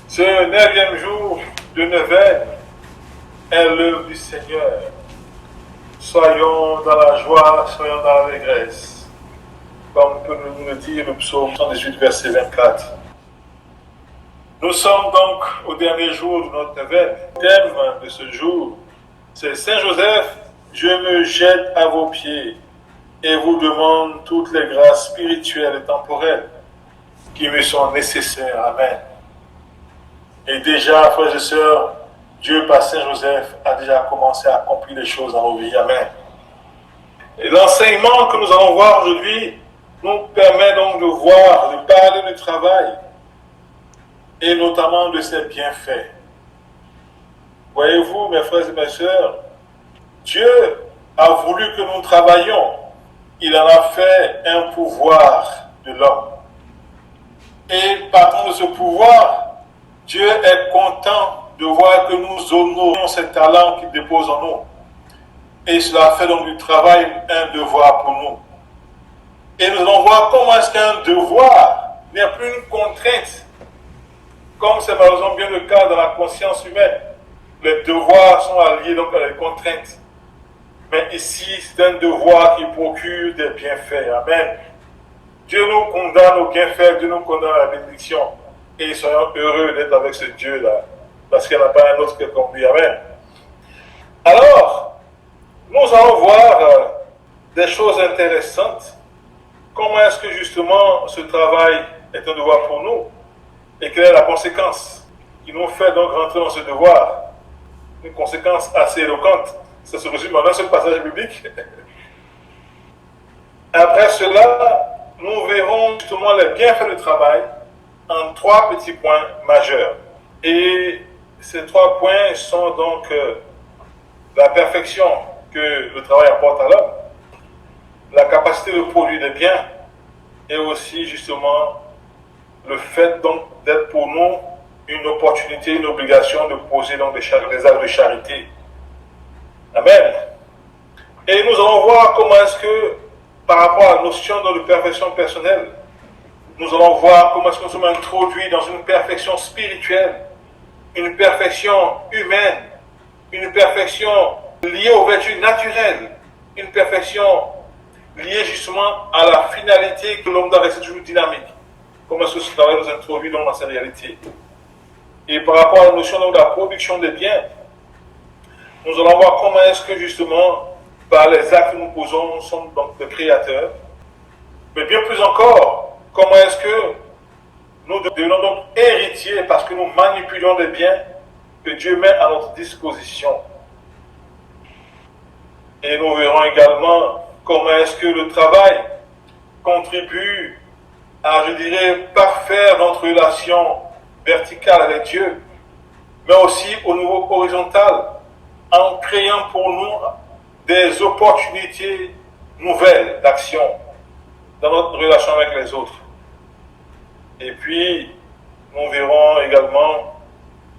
Speaker 2: ce 9e jour de neuvaine est l'œuvre du Seigneur. Soyons dans la joie, soyons dans l'allégresse. Comme peut nous le dire le psaume 118, verset 24. Nous sommes donc au dernier jour de notre neuvaine. Le thème de ce jour, c'est Saint Joseph, je me jette à vos pieds et vous demande toutes les grâces spirituelles et temporelles qui me sont nécessaires. Amen. Et déjà, frères et sœurs, Dieu, par Saint Joseph, a déjà commencé à accomplir les choses dans nos vies. Amen. Et l'enseignement que nous allons voir aujourd'hui nous permet donc de voir, de parler du travail et notamment de ses bienfaits. Voyez-vous, mes frères et mes sœurs, Dieu a voulu que nous travaillions. Il en a fait un pouvoir de l'homme. Et partant de ce pouvoir, Dieu est content de voir que nous honorons ces talents qu'il dépose en nous. Et cela fait donc du travail un devoir pour nous. Et nous allons voir comment est-ce qu'un devoir n'est plus une contrainte, comme c'est malheureusement bien le cas dans la conscience humaine. Les devoirs sont alliés donc à des contraintes. Mais ici, c'est un devoir qui procure des bienfaits. Amen. Dieu nous condamne aux bienfaits, Dieu nous condamne à la bénédiction. Et soyons heureux d'être avec ce Dieu-là, parce qu'il n'y en a pas un autre que comme lui. Amen. Alors, nous allons voir des choses intéressantes. Comment est-ce que justement ce travail est un devoir pour nous? Et quelle est la conséquence qui nous fait donc rentrer dans ce devoir? Une conséquence assez éloquente. Ça se résume en un seul passage biblique. Après cela, nous verrons justement les bienfaits du travail en 3 petits points majeurs. Et ces 3 points sont donc la perfection que le travail apporte à l'homme, la capacité de produire des biens, et aussi justement le fait donc d'être pour nous une opportunité, une obligation de poser donc des actes de charité. Amen. Et nous allons voir comment est-ce que, par rapport à la notion de perfection personnelle, nous allons voir comment est-ce que nous sommes introduits dans une perfection spirituelle, une perfection humaine, une perfection liée aux vertus naturelles, une perfection liée justement à la finalité que l'homme doit rester toujours dynamique. Comment est-ce que ce travail nous introduit dans cette réalité. Et par rapport à la notion de la production des biens, nous allons voir comment est-ce que justement, par les actes que nous posons, nous sommes donc des créateurs. Mais bien plus encore, comment est-ce que nous devenons donc héritiers parce que nous manipulons des biens que Dieu met à notre disposition. Et nous verrons également comment est-ce que le travail contribue à, je dirais, parfaire notre relation verticale avec Dieu, mais aussi au niveau horizontal, en créant pour nous des opportunités nouvelles d'action dans notre relation avec les autres. Et puis, nous verrons également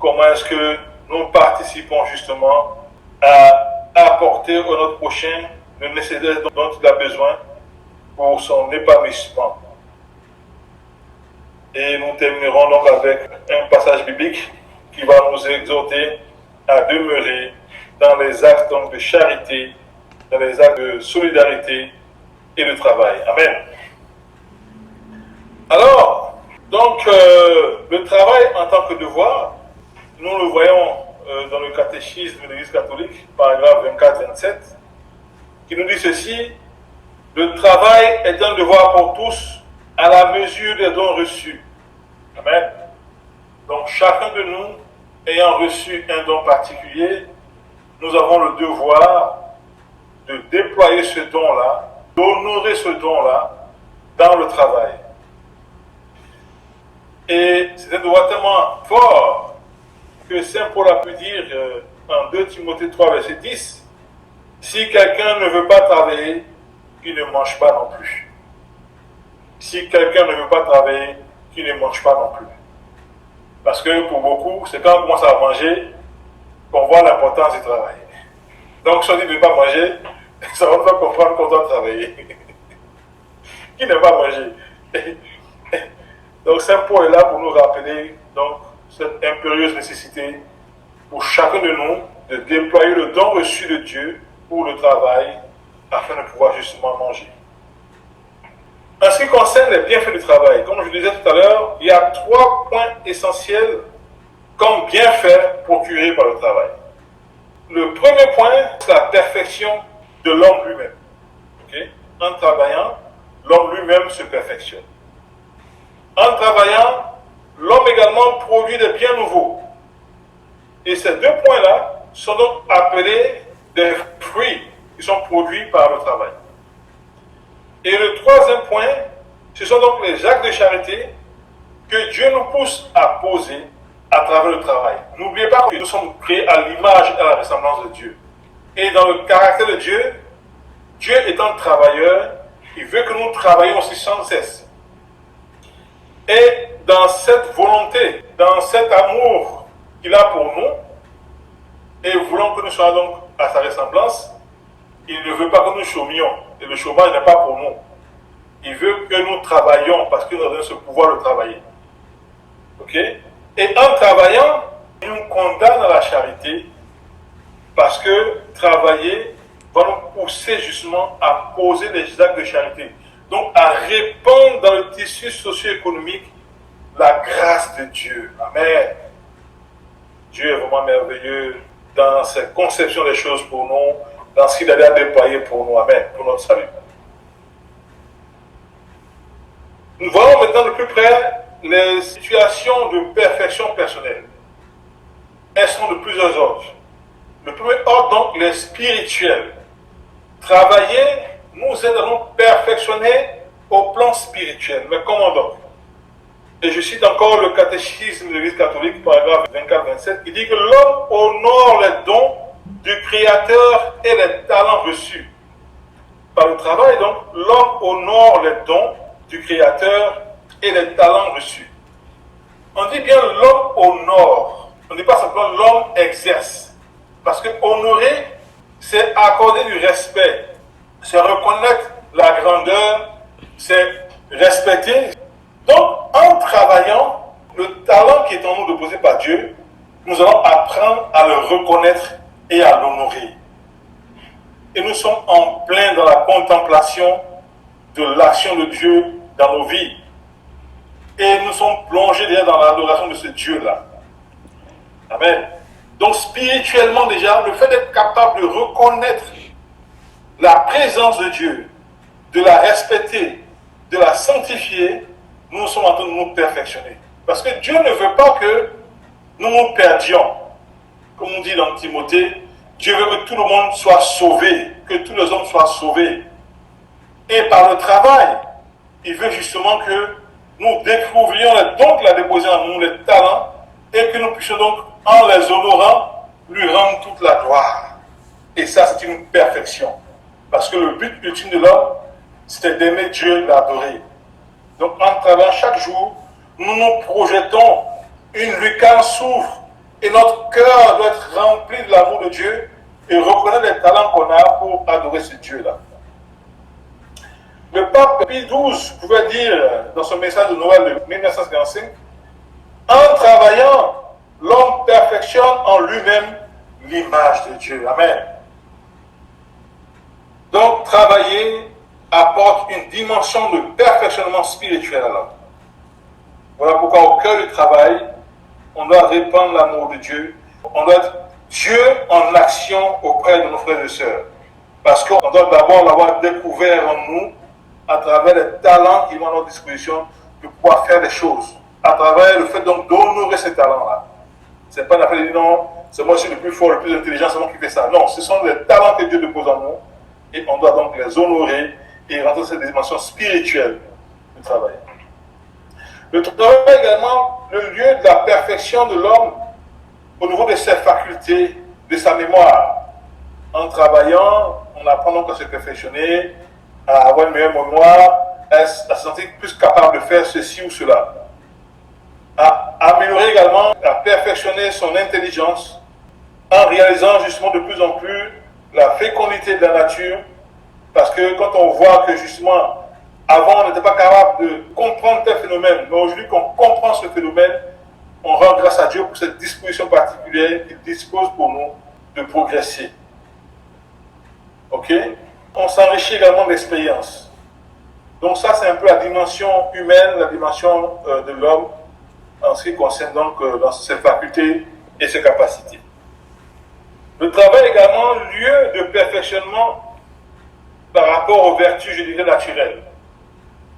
Speaker 2: comment est-ce que nous participons justement à apporter à notre prochain le nécessaire dont il a besoin pour son épanouissement. Et nous terminerons donc avec un passage biblique qui va nous exhorter à demeurer dans les actes donc de charité, dans les actes de solidarité et de travail. Amen. Alors, donc, le travail en tant que devoir, nous le voyons dans le catéchisme de l'Église catholique, paragraphe 24-27, qui nous dit ceci: le travail est un devoir pour tous à la mesure des dons reçus. Amen. Donc, chacun de nous, ayant reçu un don particulier, nous avons le devoir de déployer ce don-là, d'honorer ce don-là dans le travail. Et c'est un devoir tellement fort que Saint Paul a pu dire en 2 Timothée 3, verset 10, si quelqu'un ne veut pas travailler, qu'il ne mange pas non plus. Si quelqu'un ne veut pas travailler, qu'il ne mange pas non plus. Parce que pour beaucoup, c'est quand on commence à manger qu'on voit l'importance du travail. Donc si on dit de ne pas manger, ça va pas comprendre qu'on doit travailler. Qui n'aime pas manger? Donc Saint Paul est là pour nous rappeler donc, cette impérieuse nécessité pour chacun de nous de déployer le don reçu de Dieu pour le travail afin de pouvoir justement manger. En ce qui concerne les bienfaits du travail, comme je le disais tout à l'heure, il y a 3 points essentiels comme bienfaits procurés par le travail. Le premier point, c'est la perfection de l'homme lui-même. Okay? En travaillant, l'homme lui-même se perfectionne. En travaillant, l'homme également produit des biens nouveaux. Et ces 2 points-là sont donc appelés des fruits qui sont produits par le travail. Et le 3e point, ce sont donc les actes de charité que Dieu nous pousse à poser à travers le travail. N'oubliez pas que nous sommes créés à l'image et à la ressemblance de Dieu. Et dans le caractère de Dieu, Dieu étant travailleur, il veut que nous travaillions aussi sans cesse. Et dans cette volonté, dans cet amour qu'il a pour nous, et voulant que nous soyons donc à sa ressemblance, il ne veut pas que nous chômions. Et le chômage n'est pas pour nous. Il veut que nous travaillions parce qu'il nous donne ce pouvoir de travailler. Ok? Et en travaillant, il nous condamne à la charité parce que travailler va nous pousser justement à poser des actes de charité. Donc à répandre dans le tissu socio-économique la grâce de Dieu. Amen. Dieu est vraiment merveilleux dans sa conception des choses pour nous, dans ce qu'il a déployé pour nous. Amen. Pour notre salut. Nous voyons maintenant de plus près les situations de perfection personnelle. Elles sont de plusieurs ordres. Le premier ordre, donc, les spirituels. Travailler nous aide à nous perfectionner au plan spirituel. Mais comment donc? Et je cite encore le catéchisme de l'Église catholique, paragraphe 24-27, qui dit que l'homme honore les dons du Créateur et les talents reçus. Par le travail, donc, l'homme honore les dons du Créateur et les talents reçus. On dit bien l'homme honore. On ne dit pas simplement l'homme exerce. Parce que honorer, c'est accorder du respect. C'est reconnaître la grandeur, c'est respecter. Donc, en travaillant, le talent qui est en nous déposé par Dieu, nous allons apprendre à le reconnaître et à l'honorer. Et nous sommes en plein dans la contemplation de l'action de Dieu dans nos vies. Et nous sommes plongés déjà dans l'adoration de ce Dieu-là. Amen. Donc spirituellement déjà, le fait d'être capable de reconnaître la présence de Dieu, de la respecter, de la sanctifier, nous sommes en train de nous perfectionner. Parce que Dieu ne veut pas que nous nous perdions. Comme on dit dans Timothée, Dieu veut que tout le monde soit sauvé, que tous les hommes soient sauvés. Et par le travail, il veut justement que nous découvrions les dons qu'il a déposés en nous, les talents, et que nous puissions donc, en les honorant, lui rendre toute la gloire. Et ça, c'est une perfection. Parce que le but ultime de l'homme, c'était d'aimer Dieu, de l'adorer. Donc, en travaillant chaque jour, nous nous projetons, une lucarne s'ouvre, et notre cœur doit être rempli de l'amour de Dieu, et reconnaître les talents qu'on a pour adorer ce Dieu-là. Le pape Pie XII pouvait dire dans son message de Noël de 1955, en travaillant, l'homme perfectionne en lui-même l'image de Dieu. Amen. Donc, travailler apporte une dimension de perfectionnement spirituel à l'homme. Voilà pourquoi au cœur du travail, on doit répandre l'amour de Dieu. On doit être Dieu en action auprès de nos frères et sœurs. Parce qu'on doit d'abord l'avoir découvert en nous à travers les talents qui sont à notre disposition de pouvoir faire des choses. À travers le fait donc d'honorer ces talents-là. Ce n'est pas une affaire de dire non, c'est moi qui suis le plus fort, le plus intelligent, c'est moi qui fais ça. Non, ce sont les talents que Dieu dépose en nous et on doit donc les honorer et rentrer dans cette dimension spirituelle du travail. Le travail est également le lieu de la perfection de l'homme au niveau de ses facultés, de sa mémoire. En travaillant, on apprend donc à se perfectionner, à avoir une meilleure mémoire, à se sentir plus capable de faire ceci ou cela. À améliorer également, à perfectionner son intelligence en réalisant justement de plus en plus la fécondité de la nature. Parce que quand on voit que justement, avant on n'était pas capable de comprendre tel phénomène, mais aujourd'hui qu'on comprend ce phénomène, on rend grâce à Dieu pour cette disposition particulière qu'il dispose pour nous de progresser. Ok? On s'enrichit également d'expérience. Donc ça, c'est un peu la dimension humaine, la dimension de l'homme en ce qui concerne donc dans ses facultés et ses capacités. Le travail est également lieu de perfectionnement par rapport aux vertus, je dirais, naturelles.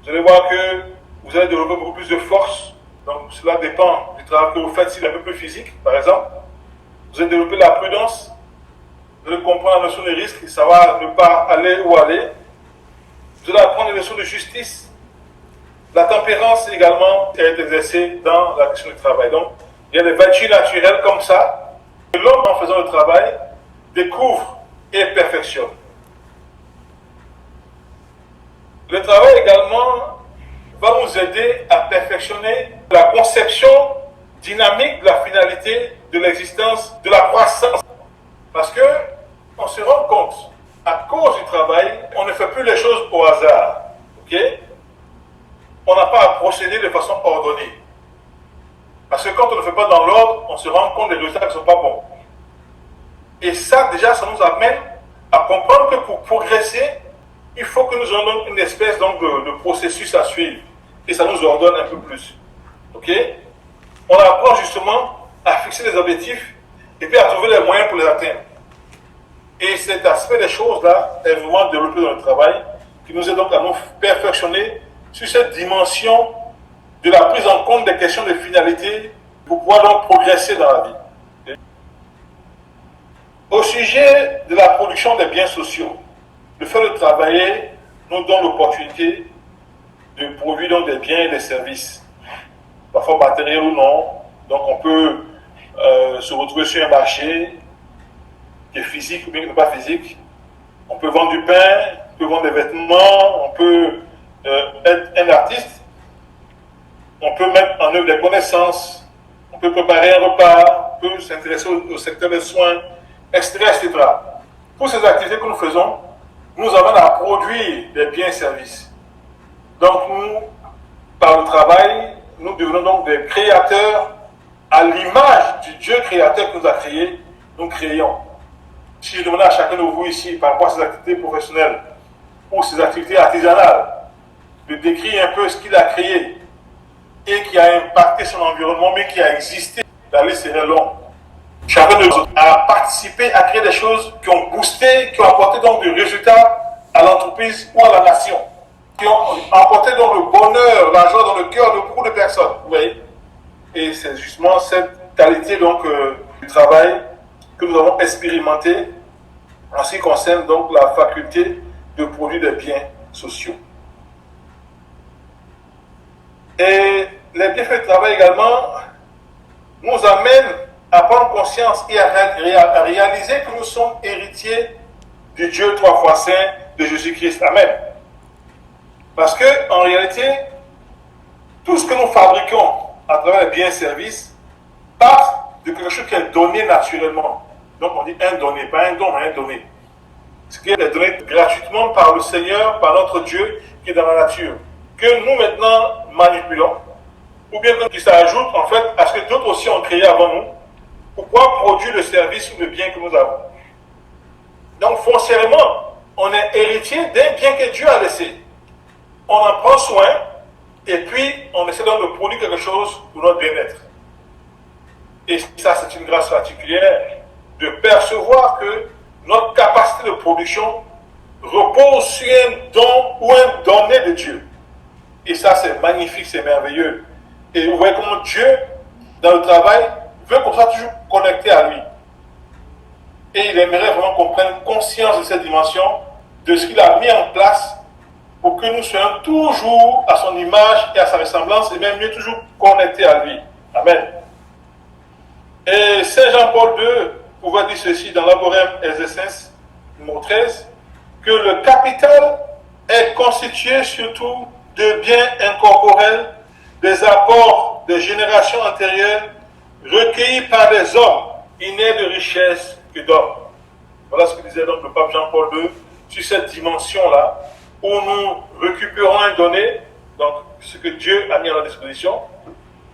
Speaker 2: Vous allez voir que vous allez développer beaucoup plus de force. Donc cela dépend du travail que vous faites, s'il est un peu plus physique, par exemple. Vous allez développer la prudence. Vous allez comprendre la notion des risques, savoir ne pas aller où aller. Vous allez apprendre les notions de justice. La tempérance également est exercée dans la question du travail. Donc, il y a des vertus naturelles comme ça, que l'homme, en faisant le travail, découvre et perfectionne. Le travail également va nous aider à perfectionner la conception dynamique de la finalité de l'existence, de la croissance. Parce que on se rend compte, à cause du travail, on ne fait plus les choses au hasard. Okay? On n'a pas à procéder de façon ordonnée. Parce que quand on ne fait pas dans l'ordre, on se rend compte des résultats qui ne sont pas bons. Et ça, déjà, ça nous amène à comprendre que pour progresser, il faut que nous ayons une espèce donc, de processus à suivre. Et ça nous ordonne un peu plus. Ok? On apprend justement à fixer des objectifs et puis à trouver les moyens pour les atteindre. Et cet aspect des choses-là est vraiment développé dans le travail, qui nous aide donc à nous perfectionner sur cette dimension de la prise en compte des questions de finalité pour pouvoir donc progresser dans la vie. Au sujet de la production des biens sociaux, le fait de travailler nous donne l'opportunité de produire donc des biens et des services, parfois matériels ou non. Donc on peut se retrouver sur un marché qui est physique ou bien qui n'est pas physique. On peut vendre du pain, on peut vendre des vêtements, on peut être un artiste, on peut mettre en œuvre des connaissances, on peut préparer un repas, on peut s'intéresser au secteur des soins, etc., etc. Toutes ces activités que nous faisons nous amènent à produire des biens et services. Donc nous, par le travail, nous devenons donc des créateurs à l'image du Dieu créateur qui nous a créés, nous créons. Si je demandais à chacun de vous ici, par rapport à ses activités professionnelles ou ses activités artisanales, de décrire un peu ce qu'il a créé et qui a impacté son environnement, mais qui a existé, la liste serait longue. Chacun de nous a participé à créer des choses qui ont boosté, qui ont apporté donc des résultats à l'entreprise ou à la nation, qui ont apporté donc le bonheur, la joie dans le cœur de beaucoup de personnes. Vous voyez? Et c'est justement cette qualité donc du travail que nous avons expérimenté en ce qui concerne donc la faculté de produire des biens sociaux. Et les bienfaits du travail également nous amènent à prendre conscience et à réaliser que nous sommes héritiers du Dieu trois fois saint de Jésus-Christ. Amen. Parce que en réalité, tout ce que nous fabriquons à travers les biens et services part de quelque chose qui est donné naturellement. Donc on dit un donné, pas un don, mais un donné. Ce qui est donné gratuitement par le Seigneur, par notre Dieu qui est dans la nature, que nous maintenant manipulons, ou bien qui s'ajoute en fait à ce que d'autres aussi ont créé avant nous, pour pouvoir produire le service ou le bien que nous avons. Donc foncièrement, on est héritier d'un bien que Dieu a laissé. On en prend soin, et puis on essaie donc de produire quelque chose pour notre bien-être. Et ça, c'est une grâce particulière de percevoir que notre capacité de production repose sur un don ou un donné de Dieu. Et ça, c'est magnifique, c'est merveilleux. Et vous voyez comment Dieu, dans le travail, veut qu'on soit toujours connecté à lui. Et il aimerait vraiment qu'on prenne conscience de cette dimension, de ce qu'il a mis en place pour que nous soyons toujours à son image et à sa ressemblance, et même mieux, toujours connectés à lui. Amen. Et Saint Jean-Paul II pouvait dire ceci dans l'Aborem Exercens, numéro 13, que le capital est constitué surtout de biens incorporels, des apports des générations antérieures, recueillis par des hommes, il n'est de richesse que d'hommes. Voilà ce que disait donc le pape Jean-Paul II sur cette dimension-là, où nous récupérons un donné, donc ce que Dieu a mis à notre disposition,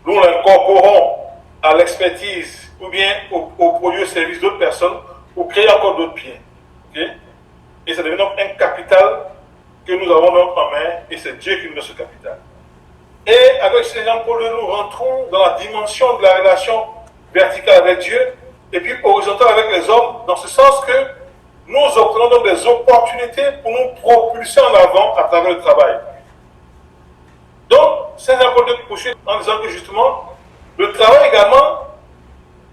Speaker 2: nous l'incorporons à l'expertise ou bien au produit au service d'autres personnes pour créer encore d'autres biens. Okay? Et ça devient donc un capital que nous avons donc en main, et c'est Dieu qui nous donne ce capital. Et avec Saint Jean-Paul II, nous rentrons dans la dimension de la relation verticale avec Dieu, et puis horizontale avec les hommes, dans ce sens que nous obtenons donc des opportunités pour nous propulser en avant à travers le travail. Donc, Saint Jean-Paul II poursuit en disant que justement, le travail également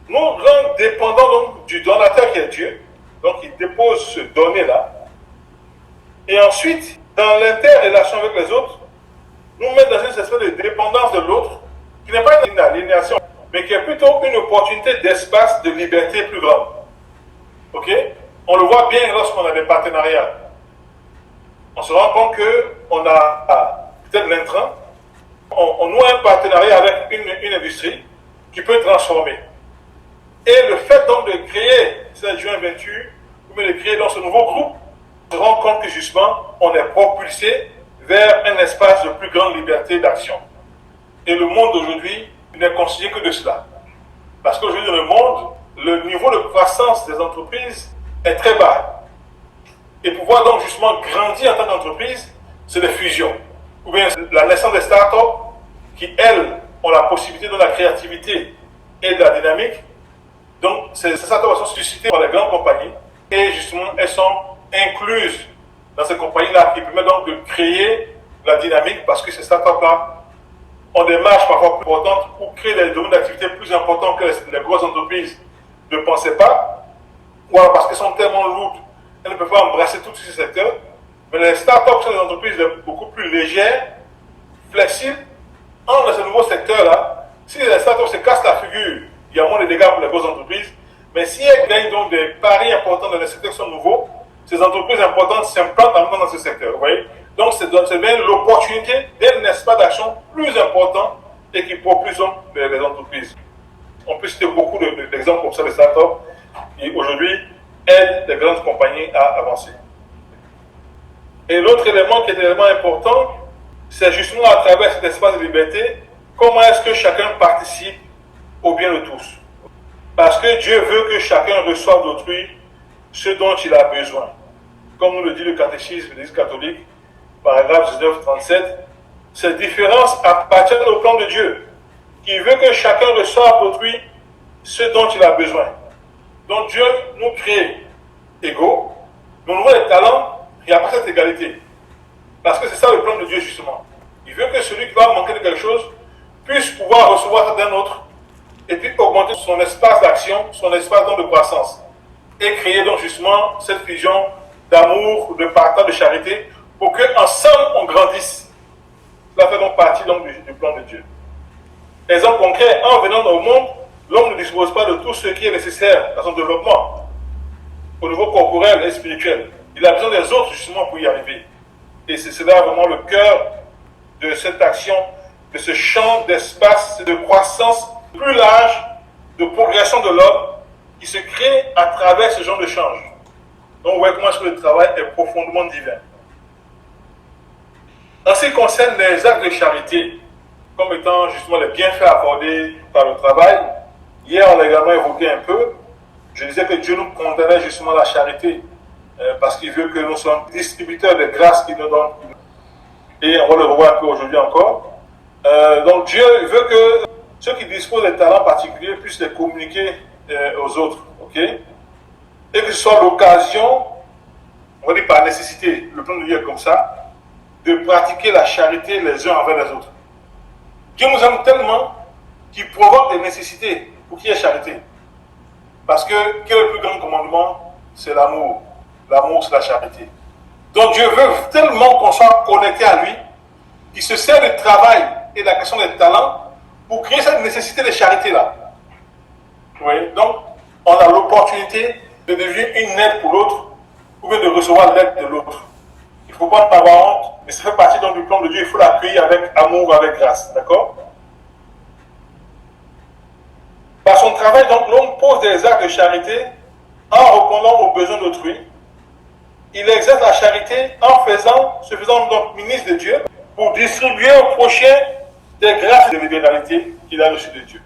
Speaker 2: nous rend dépendants donc du donateur qui est Dieu. Donc, il dépose ce donné-là. Et ensuite, dans l'interrelation avec les autres, nous met dans une espèce de dépendance de l'autre, qui n'est pas une aliénation, mais qui est plutôt une opportunité d'espace, de liberté plus grande. Ok? On le voit bien lorsqu'on a des partenariats. On se rend compte qu'on a peut-être l'intrant, on noue un partenariat avec une industrie qui peut transformer. Et le fait donc de créer cette joint venture, ou bien de créer dans ce nouveau groupe, on se rend compte que justement, on est propulsé vers un espace de plus grande liberté d'action. Et le monde d'aujourd'hui n'est considéré que de cela. Parce qu'aujourd'hui, dans le monde, le niveau de croissance des entreprises est très bas. Et pouvoir donc justement grandir en tant qu'entreprise, c'est des fusions. Ou bien la naissance des startups qui, elles, ont la possibilité de la créativité et de la dynamique. Donc, ces startups sont suscitées par les grandes compagnies et justement, elles sont incluses dans ces compagnies-là qui permettent donc de créer la dynamique parce que ces startups-là ont des marges parfois plus importantes pour créer des domaines d'activité plus importants que les grosses entreprises ne pensaient pas, ou alors parce qu'elles sont tellement lourdes elles ne peuvent pas embrasser tous ces secteurs, mais les startups sont des entreprises beaucoup plus légères, flexibles. Dans ce nouveau secteur-là, si les startups se cassent la figure, il y a moins de dégâts pour les grosses entreprises, mais si elles gagnent donc des paris importants dans les secteurs qui sont nouveaux, ces entreprises importantes s'implantent en même temps dans ce secteur. Vous voyez? Donc c'est bien l'opportunité d'un espace d'action plus important et qui propulse les entreprises. On peut citer beaucoup d'exemples comme ça de startups qui aujourd'hui aident les grandes compagnies à avancer. Et l'autre élément qui est élément important, c'est justement à travers cet espace de liberté, comment est-ce que chacun participe au bien de tous. Parce que Dieu veut que chacun reçoive d'autrui ce dont il a besoin. Comme nous le dit le catéchisme de l'Église catholique, paragraphe 19-37, ces différences appartiennent au plan de Dieu, qui veut que chacun reçoive d'autrui ce dont il a besoin. Donc Dieu nous crée égaux, mais au niveau des talents, il n'y a pas cette égalité. Parce que c'est ça le plan de Dieu justement. Il veut que celui qui va manquer de quelque chose puisse pouvoir recevoir ça d'un autre et puis augmenter son espace d'action, son espace donc de croissance. Et créer donc justement cette fusion d'amour, de partage, de charité, pour qu'ensemble on grandisse. Cela fait donc partie donc du plan de Dieu. Exemple concret, en venant au monde, l'homme ne dispose pas de tout ce qui est nécessaire à son développement, au niveau corporel et spirituel. Il a besoin des autres justement pour y arriver. Et c'est là vraiment le cœur de cette action, de ce champ d'espace, de croissance plus large, de progression de l'homme qui se crée à travers ce genre de change. Donc, vous voyez comment est-ce que le travail est profondément divin. En ce qui concerne les actes de charité, comme étant justement les bienfaits accordés par le travail, hier on l'a également évoqué un peu, je disais que Dieu nous condamnait justement la charité, parce qu'il veut que nous soyons distributeurs de grâces qu'il nous donne. Et on va le revoir un peu aujourd'hui encore. Donc Dieu veut que ceux qui disposent de talents particuliers puissent les communiquer aux autres. Okay? Et que ce soit l'occasion, on va dire par nécessité, le plan de Dieu est comme ça, de pratiquer la charité les uns envers les autres. Dieu nous aime tellement qu'il provoque des nécessités pour qu'il y ait charité. Parce que quel est le plus grand commandement? C'est l'amour. L'amour, c'est la charité. Donc Dieu veut tellement qu'on soit connecté à lui, qu'il se sert du travail et de la question des talents pour créer cette nécessité de charité-là. Oui. Donc, on a l'opportunité de devenir une aide pour l'autre, ou bien de recevoir l'aide de l'autre. Il ne faut pas en avoir honte, mais ça fait partie donc du plan de Dieu. Il faut l'accueillir avec amour, avec grâce. D'accord? Par son travail, donc, l'homme pose des actes de charité en répondant aux besoins d'autrui. Il exerce la charité se faisant donc ministre de Dieu pour distribuer au prochain des grâces et des libéralités qu'il a reçues de Dieu.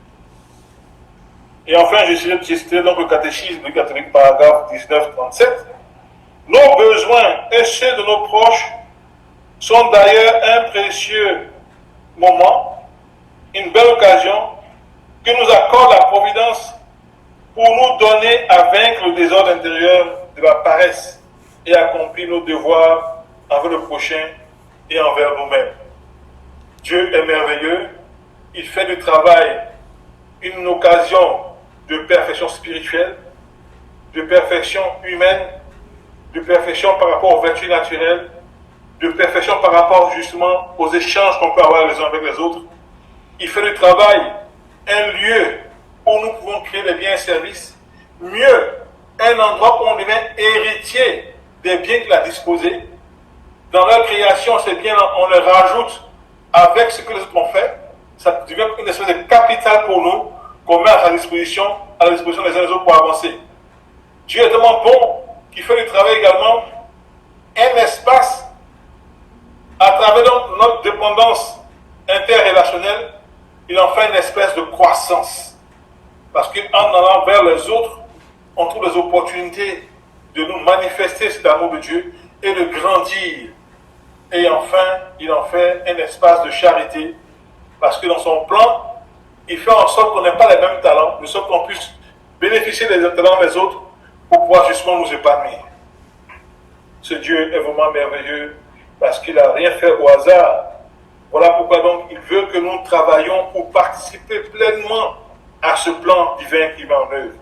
Speaker 2: Et enfin, je citerai donc le catéchisme du catholique, paragraphe 19-37. Nos besoins et ceux de nos proches sont d'ailleurs un précieux moment, une belle occasion que nous accorde la Providence pour nous donner à vaincre le désordre intérieur de la paresse et accomplir nos devoirs envers le prochain et envers nous-mêmes. Dieu est merveilleux, il fait du travail une occasion de perfection spirituelle, de perfection humaine, de perfection par rapport aux vertus naturelles, de perfection par rapport justement aux échanges qu'on peut avoir les uns avec les autres. Il fait du travail un lieu où nous pouvons créer des biens et services, mieux, un endroit où on devient héritier des biens qu'il a disposés. Dans leur création, ces biens, on les rajoute avec ce que les autres ont fait. Ça devient une espèce de capital pour nous qu'on met à la disposition les uns des autres pour avancer. Dieu est tellement bon qu'il fait du travail également un espace à travers donc notre dépendance interrelationnelle. Il en fait une espèce de croissance. Parce qu'en allant vers les autres, on trouve des opportunités de nous manifester cet amour de Dieu et de grandir. Et enfin, il en fait un espace de charité. Parce que dans son plan, il fait en sorte qu'on n'ait pas les mêmes talents, de sorte qu'on puisse bénéficier des talents des autres pour pouvoir justement nous épanouir. Ce Dieu est vraiment merveilleux parce qu'il n'a rien fait au hasard. Voilà pourquoi donc il veut que nous travaillions pour participer pleinement à ce plan divin qui va en œuvre.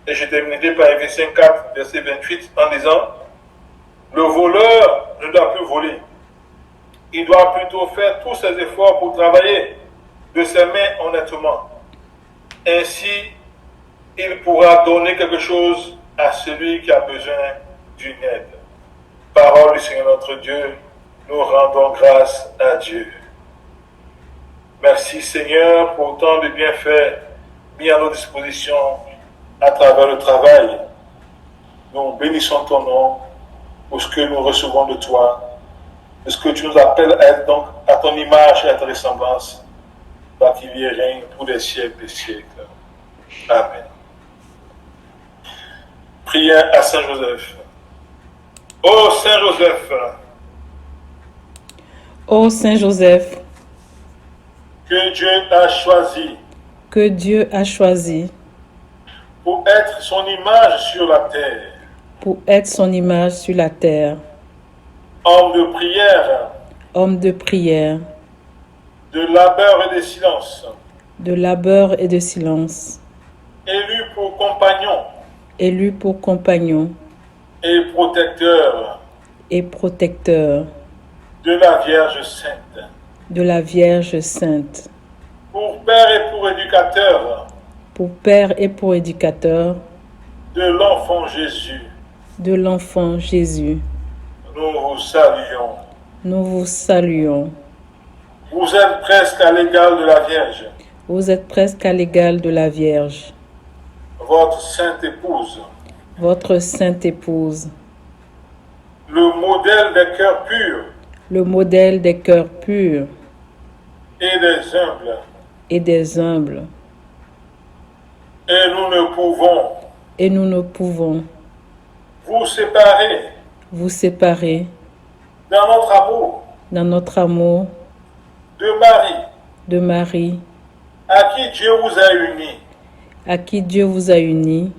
Speaker 2: Et je terminerai par Éphésiens 4, verset 28, en disant, le voleur ne doit plus voler. Il doit plutôt faire tous ses efforts pour travailler de ses mains honnêtement. Ainsi, il pourra donner quelque chose à celui qui a besoin d'une aide. Parole du Seigneur notre Dieu, nous rendons grâce à Dieu. Merci Seigneur pour tant de bienfaits mis à nos dispositions à travers le travail. Nous bénissons ton nom pour ce que nous recevons de toi, de ce que tu nous appelles à être donc à ton image et à ta ressemblance, toi qui vis et règne pour les siècles des siècles. Amen. Prière à Saint Joseph. Ô Saint Joseph,
Speaker 1: Ô Saint Joseph,
Speaker 2: que Dieu a choisi
Speaker 1: que Dieu a choisi
Speaker 2: pour être son image sur la terre,
Speaker 1: pour être son image sur la terre,
Speaker 2: homme de prière,
Speaker 1: homme de prière,
Speaker 2: de labeur et de silence,
Speaker 1: de labeur et de silence, élu pour compagnon
Speaker 2: et protecteur
Speaker 1: et protecteur
Speaker 2: de la Vierge Sainte,
Speaker 1: de la Vierge Sainte,
Speaker 2: pour père et pour éducateur
Speaker 1: pour père et pour éducateur
Speaker 2: de l'enfant Jésus.
Speaker 1: de l'enfant Jésus.
Speaker 2: Nous vous saluons.
Speaker 1: Nous vous saluons.
Speaker 2: Vous êtes presque à l'égal de la Vierge,
Speaker 1: Vous êtes presque à l'égal de la Vierge,
Speaker 2: votre sainte épouse,
Speaker 1: votre sainte épouse,
Speaker 2: le modèle des cœurs purs
Speaker 1: le modèle des cœurs purs
Speaker 2: et des humbles.
Speaker 1: et des humbles.
Speaker 2: Et nous ne pouvons
Speaker 1: Et nous ne pouvons
Speaker 2: vous séparer
Speaker 1: vous séparer
Speaker 2: dans notre amour
Speaker 1: de Marie,
Speaker 2: à qui Dieu vous a unis
Speaker 1: à qui Dieu vous a unis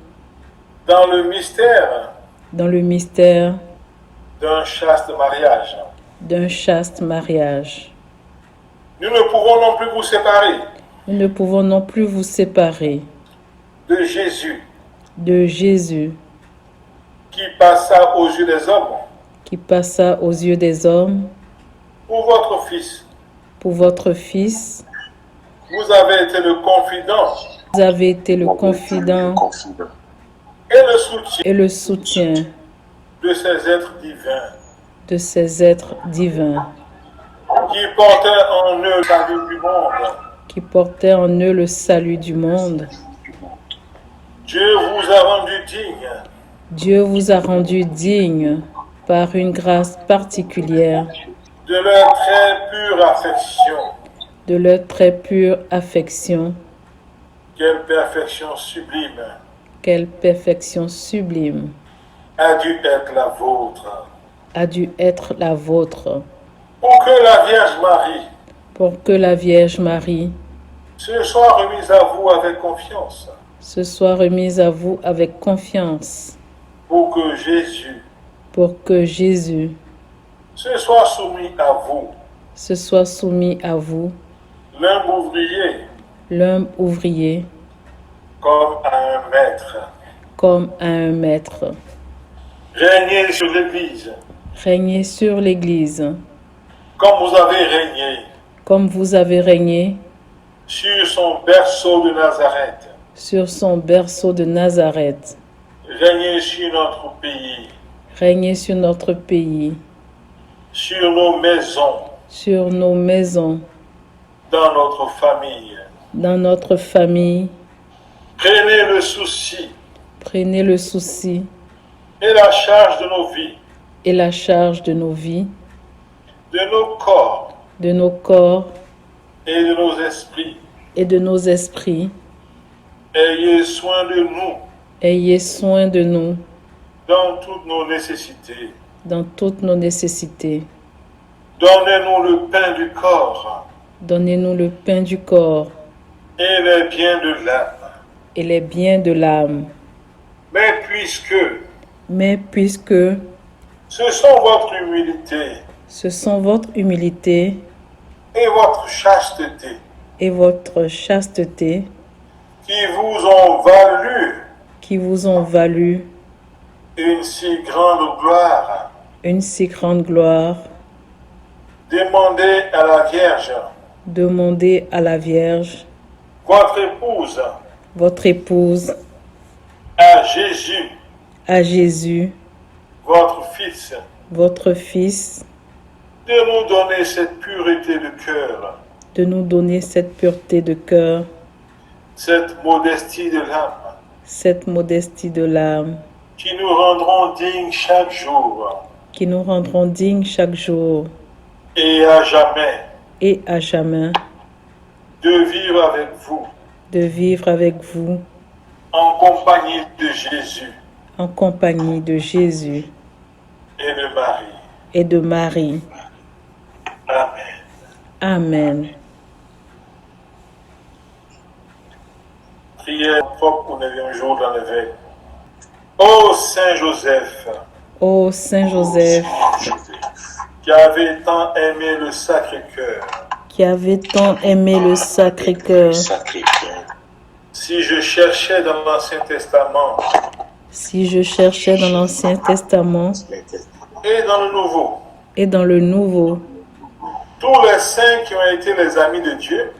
Speaker 2: dans le mystère
Speaker 1: dans le mystère
Speaker 2: d'un chaste mariage.
Speaker 1: d'un chaste mariage.
Speaker 2: Nous ne pouvons non plus vous séparer
Speaker 1: Nous ne pouvons non plus vous séparer
Speaker 2: de Jésus
Speaker 1: de Jésus
Speaker 2: qui passa aux yeux des hommes
Speaker 1: qui passa aux yeux des hommes
Speaker 2: pour votre Fils.
Speaker 1: pour votre Fils.
Speaker 2: Vous avez été le confident
Speaker 1: Vous avez été le confident
Speaker 2: et le soutien
Speaker 1: et le soutien
Speaker 2: de ces êtres divins
Speaker 1: de ces êtres divins
Speaker 2: qui portaient en eux le salut du monde.
Speaker 1: qui portaient en eux le salut du monde.
Speaker 2: Dieu vous a rendu digne
Speaker 1: Dieu vous a rendu digne par une grâce particulière
Speaker 2: de leur très pure affection.
Speaker 1: de leur très pure affection.
Speaker 2: Quelle perfection sublime
Speaker 1: Quelle perfection sublime
Speaker 2: a dû être la vôtre.
Speaker 1: a dû être la vôtre
Speaker 2: Pour que la Vierge Marie
Speaker 1: pour que la Vierge Marie
Speaker 2: se soit remise à vous avec confiance.
Speaker 1: se soit remise à vous avec confiance,
Speaker 2: Pour que Jésus se soit soumis à vous,
Speaker 1: se soit soumis à vous,
Speaker 2: l'homme ouvrier,
Speaker 1: comme à un maître.
Speaker 2: Régnez sur l'Église,
Speaker 1: Régnez sur l'Église,
Speaker 2: comme vous avez régné
Speaker 1: comme vous avez régné
Speaker 2: sur son berceau de Nazareth.
Speaker 1: sur son berceau de Nazareth.
Speaker 2: Régnez sur notre pays,
Speaker 1: Régnez sur notre pays,
Speaker 2: sur nos
Speaker 1: maisons,
Speaker 2: dans notre famille.
Speaker 1: dans notre famille.
Speaker 2: Prenez le souci et la charge de nos vies,
Speaker 1: et la charge de nos vies,
Speaker 2: de nos corps
Speaker 1: de nos corps
Speaker 2: et de nos esprits.
Speaker 1: et de nos esprits.
Speaker 2: Ayez soin de nous
Speaker 1: Ayez soin de nous
Speaker 2: dans toutes nos nécessités.
Speaker 1: dans toutes nos nécessités.
Speaker 2: Donnez-nous le pain du corps
Speaker 1: Donnez-nous le pain du corps
Speaker 2: et les biens de l'âme.
Speaker 1: et les biens de l'âme.
Speaker 2: Mais puisque ce sont votre humilité et votre chasteté
Speaker 1: et votre chasteté
Speaker 2: qui vous ont valu
Speaker 1: qui vous ont valu
Speaker 2: une si grande gloire.
Speaker 1: une si grande gloire.
Speaker 2: Demandez à la Vierge,
Speaker 1: Demandez à la Vierge,
Speaker 2: votre épouse,
Speaker 1: votre épouse,
Speaker 2: à Jésus,
Speaker 1: à Jésus,
Speaker 2: votre Fils,
Speaker 1: votre Fils,
Speaker 2: de nous donner cette pureté de cœur,
Speaker 1: de nous donner cette pureté de cœur,
Speaker 2: cette modestie de l'âme,
Speaker 1: cette modestie de l'âme,
Speaker 2: qui nous rendront dignes chaque jour
Speaker 1: qui nous rendront dignes chaque jour
Speaker 2: et à jamais
Speaker 1: et à jamais
Speaker 2: de vivre avec vous,
Speaker 1: de vivre avec vous
Speaker 2: en compagnie de Jésus
Speaker 1: en compagnie de Jésus
Speaker 2: et de Marie.
Speaker 1: et de Marie.
Speaker 2: Amen.
Speaker 1: Amen.
Speaker 2: Prière propre pour 9e jour dans l'éveil. Ô Saint Joseph,
Speaker 1: Ô Saint Joseph,
Speaker 2: qui avait tant aimé le Sacré-Cœur,
Speaker 1: qui avait tant aimé le Sacré-Cœur,
Speaker 2: si je cherchais dans l'Ancien Testament
Speaker 1: si je cherchais dans l'Ancien Testament
Speaker 2: et dans le Nouveau,
Speaker 1: et dans le Nouveau,
Speaker 2: tous les saints qui ont été les amis de Dieu,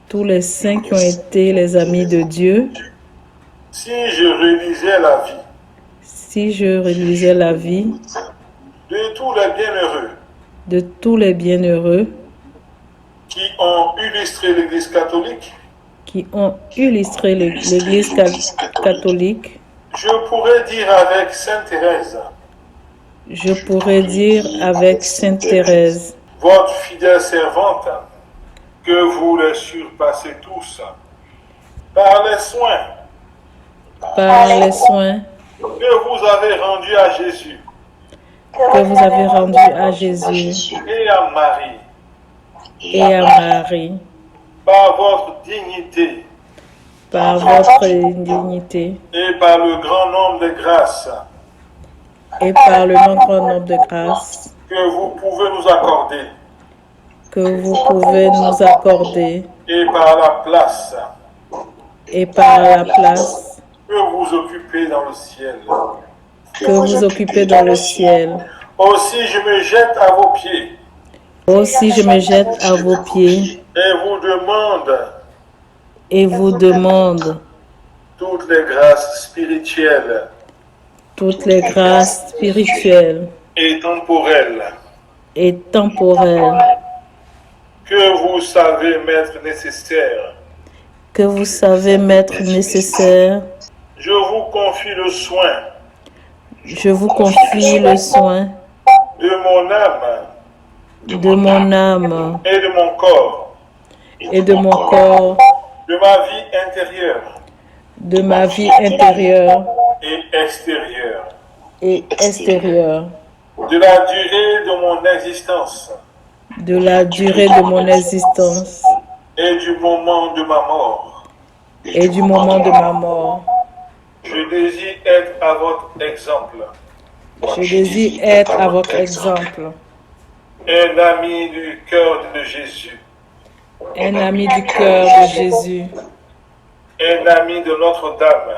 Speaker 1: tous les saints qui ont été les amis de Dieu,
Speaker 2: si je relisais la vie
Speaker 1: si je relisais la vie
Speaker 2: de tous les bienheureux
Speaker 1: de tous les bienheureux
Speaker 2: qui ont illustré l'Église catholique,
Speaker 1: qui ont illustré l'Église catholique,
Speaker 2: je pourrais dire avec Sainte Thérèse,
Speaker 1: je pourrais dire avec Sainte Thérèse,
Speaker 2: votre fidèle servante, que vous les surpassez tous par les soins
Speaker 1: par les soins
Speaker 2: que vous avez rendus à Jésus
Speaker 1: que vous avez rendus à Jésus
Speaker 2: et à Marie,
Speaker 1: et à Marie,
Speaker 2: par votre dignité
Speaker 1: par votre dignité
Speaker 2: et par le grand nombre de grâces
Speaker 1: et par le grand nombre de grâces
Speaker 2: que vous pouvez nous accorder
Speaker 1: que vous pouvez nous accorder
Speaker 2: et par la place
Speaker 1: et par la place
Speaker 2: que vous occupez dans le ciel.
Speaker 1: que vous occupez dans le ciel.
Speaker 2: Aussi je me jette à vos pieds
Speaker 1: Aussi je me jette à vos pieds
Speaker 2: et vous demande
Speaker 1: toutes les grâces spirituelles
Speaker 2: et temporelles
Speaker 1: et temporelles
Speaker 2: que vous savez mettre nécessaires.
Speaker 1: que vous savez mettre nécessaires.
Speaker 2: Je vous confie le soin
Speaker 1: Je vous confie le soin
Speaker 2: de mon âme
Speaker 1: de mon âme
Speaker 2: et de mon corps,
Speaker 1: et de mon corps,
Speaker 2: de ma vie intérieure
Speaker 1: de ma vie intérieure
Speaker 2: et extérieure,
Speaker 1: et extérieure,
Speaker 2: de la durée de mon existence
Speaker 1: de la durée de mon existence
Speaker 2: et du moment de ma mort.
Speaker 1: et du moment de ma mort.
Speaker 2: Je désire être à votre exemple,
Speaker 1: Je désire être à votre exemple,
Speaker 2: un ami du cœur de Jésus,
Speaker 1: un ami du cœur de Jésus,
Speaker 2: un ami de Notre-Dame,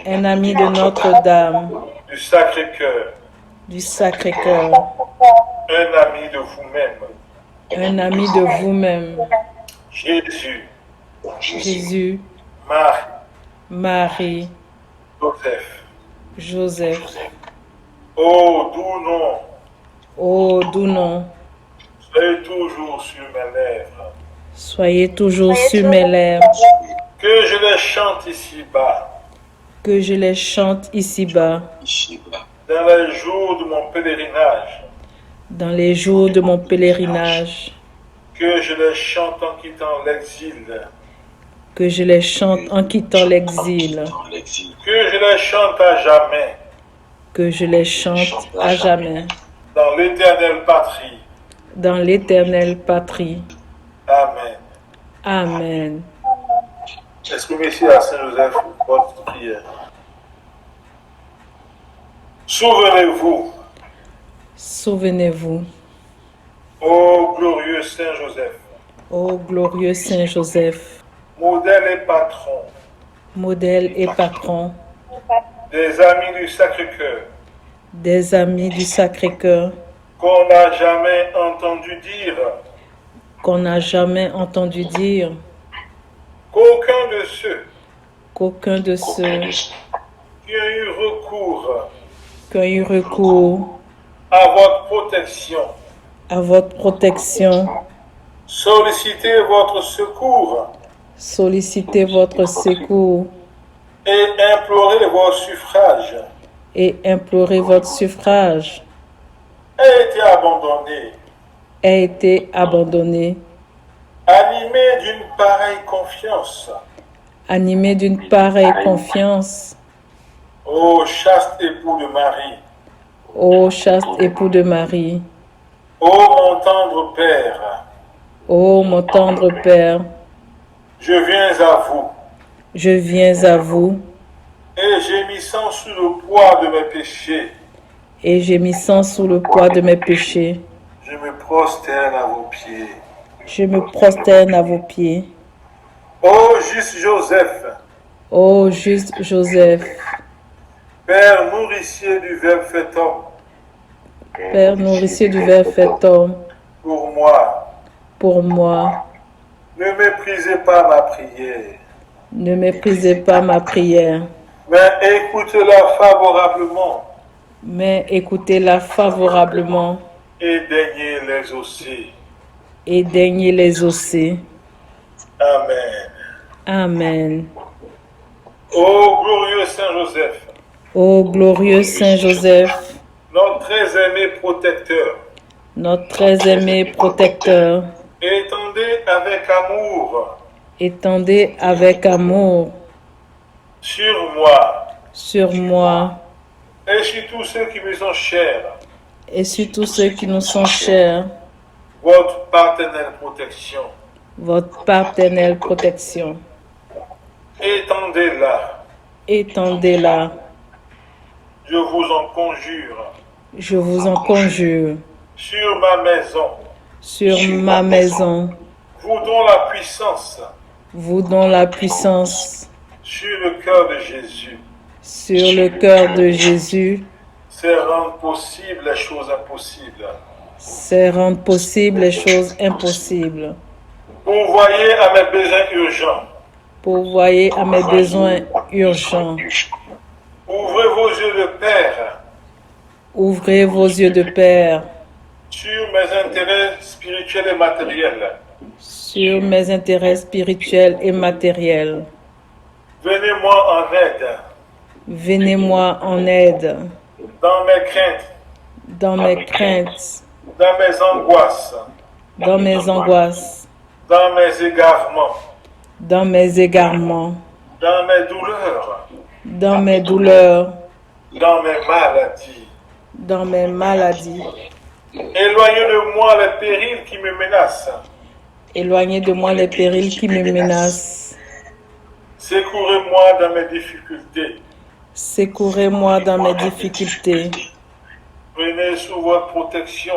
Speaker 1: un ami de Notre-Dame,
Speaker 2: du Sacré-Cœur,
Speaker 1: du Sacré-Cœur,
Speaker 2: un ami de vous-même,
Speaker 1: un ami de vous-même,
Speaker 2: Jésus,
Speaker 1: Jésus,
Speaker 2: Marie,
Speaker 1: Marie,
Speaker 2: Joseph.
Speaker 1: Joseph.
Speaker 2: Ô doux nom,
Speaker 1: Ô doux nom,
Speaker 2: soyez toujours sur mes lèvres,
Speaker 1: soyez toujours sur mes lèvres,
Speaker 2: que je les chante ici-bas,
Speaker 1: que je les chante ici-bas,
Speaker 2: dans les jours de mon pèlerinage,
Speaker 1: dans les jours de mon pèlerinage,
Speaker 2: que je les chante en quittant l'exil,
Speaker 1: que je les chante en quittant l'exil,
Speaker 2: que je les chante à jamais,
Speaker 1: que je les chante à jamais,
Speaker 2: dans l'éternelle patrie.
Speaker 1: dans l'éternelle patrie.
Speaker 2: Amen.
Speaker 1: Amen.
Speaker 2: Exprimez-y à Saint-Joseph votre prière. Souvenez-vous,
Speaker 1: Souvenez-vous,
Speaker 2: ô glorieux Saint-Joseph,
Speaker 1: ô glorieux Saint Joseph,
Speaker 2: modèle et patron
Speaker 1: modèle et patron
Speaker 2: des amis du Sacré-Cœur,
Speaker 1: des amis du Sacré-Cœur,
Speaker 2: qu'on n'a jamais entendu dire
Speaker 1: qu'on n'a jamais entendu dire
Speaker 2: qu'aucun de ceux
Speaker 1: qu'aucun de ceux
Speaker 2: qui ont eu recours
Speaker 1: qui ont eu recours
Speaker 2: à votre protection,
Speaker 1: à votre protection,
Speaker 2: sollicitez votre secours
Speaker 1: sollicitez votre secours
Speaker 2: et implorez vos suffrages,
Speaker 1: et implorez votre suffrage,
Speaker 2: ait été abandonné,
Speaker 1: a été abandonné,
Speaker 2: animé d'une pareille confiance,
Speaker 1: animé d'une pareille confiance,
Speaker 2: ô chaste époux de Marie,
Speaker 1: ô chaste époux de Marie,
Speaker 2: ô mon tendre Père,
Speaker 1: ô mon tendre Père,
Speaker 2: je viens à vous,
Speaker 1: je viens à vous,
Speaker 2: et gémissant sous le poids de mes péchés,
Speaker 1: et gémissant sous le poids de mes péchés,
Speaker 2: je me prosterne à vos pieds.
Speaker 1: je me prosterne à vos pieds.
Speaker 2: Ô juste Joseph,
Speaker 1: Ô juste Joseph,
Speaker 2: Père nourricier du Verbe fait homme,
Speaker 1: Père nourricier du Verbe fait homme,
Speaker 2: pour moi,
Speaker 1: pour moi,
Speaker 2: ne méprisez pas ma prière,
Speaker 1: ne méprisez pas ma prière,
Speaker 2: mais écoutez-la favorablement
Speaker 1: mais écoutez-la favorablement
Speaker 2: et daignez l'exaucer.
Speaker 1: et daignez les exaucer.
Speaker 2: Amen.
Speaker 1: Amen.
Speaker 2: Ô glorieux Saint Joseph,
Speaker 1: Ô glorieux Saint Joseph,
Speaker 2: notre très aimé protecteur,
Speaker 1: notre très aimé protecteur,
Speaker 2: étendez avec amour
Speaker 1: étendez avec amour
Speaker 2: sur moi
Speaker 1: sur moi
Speaker 2: et sur tous ceux qui me sont chers,
Speaker 1: et sur tous ceux qui nous sont chers,
Speaker 2: votre paternelle protection.
Speaker 1: votre paternelle protection.
Speaker 2: Étendez-la,
Speaker 1: Étendez-la,
Speaker 2: je vous en conjure,
Speaker 1: je vous en conjure,
Speaker 2: sur ma maison,
Speaker 1: sur ma maison,
Speaker 2: vous dont la puissance,
Speaker 1: vous dont la puissance,
Speaker 2: sur le cœur de Jésus,
Speaker 1: sur le cœur de Jésus,
Speaker 2: c'est rendre possible les choses impossibles.
Speaker 1: c'est rendre possible les choses impossibles.
Speaker 2: Pourvoyez à mes besoins urgents.
Speaker 1: Pourvoyez à mes besoins urgents.
Speaker 2: Ouvrez vos yeux de Père
Speaker 1: Ouvrez vos yeux de Père
Speaker 2: sur mes intérêts spirituels et matériels.
Speaker 1: sur mes intérêts spirituels et matériels.
Speaker 2: Venez-moi en aide
Speaker 1: Venez-moi en aide
Speaker 2: dans mes craintes,
Speaker 1: dans mes craintes,
Speaker 2: dans mes angoisses,
Speaker 1: dans mes angoisses,
Speaker 2: dans mes égarements,
Speaker 1: dans mes égarements,
Speaker 2: dans mes douleurs,
Speaker 1: dans mes douleurs,
Speaker 2: dans mes maladies.
Speaker 1: dans mes maladies.
Speaker 2: Éloignez de moi les périls qui me menacent.
Speaker 1: Éloignez de moi les périls qui me menacent.
Speaker 2: Secourez-moi dans mes difficultés.
Speaker 1: Secourez-moi dans mes difficultés.
Speaker 2: Prenez sous votre protection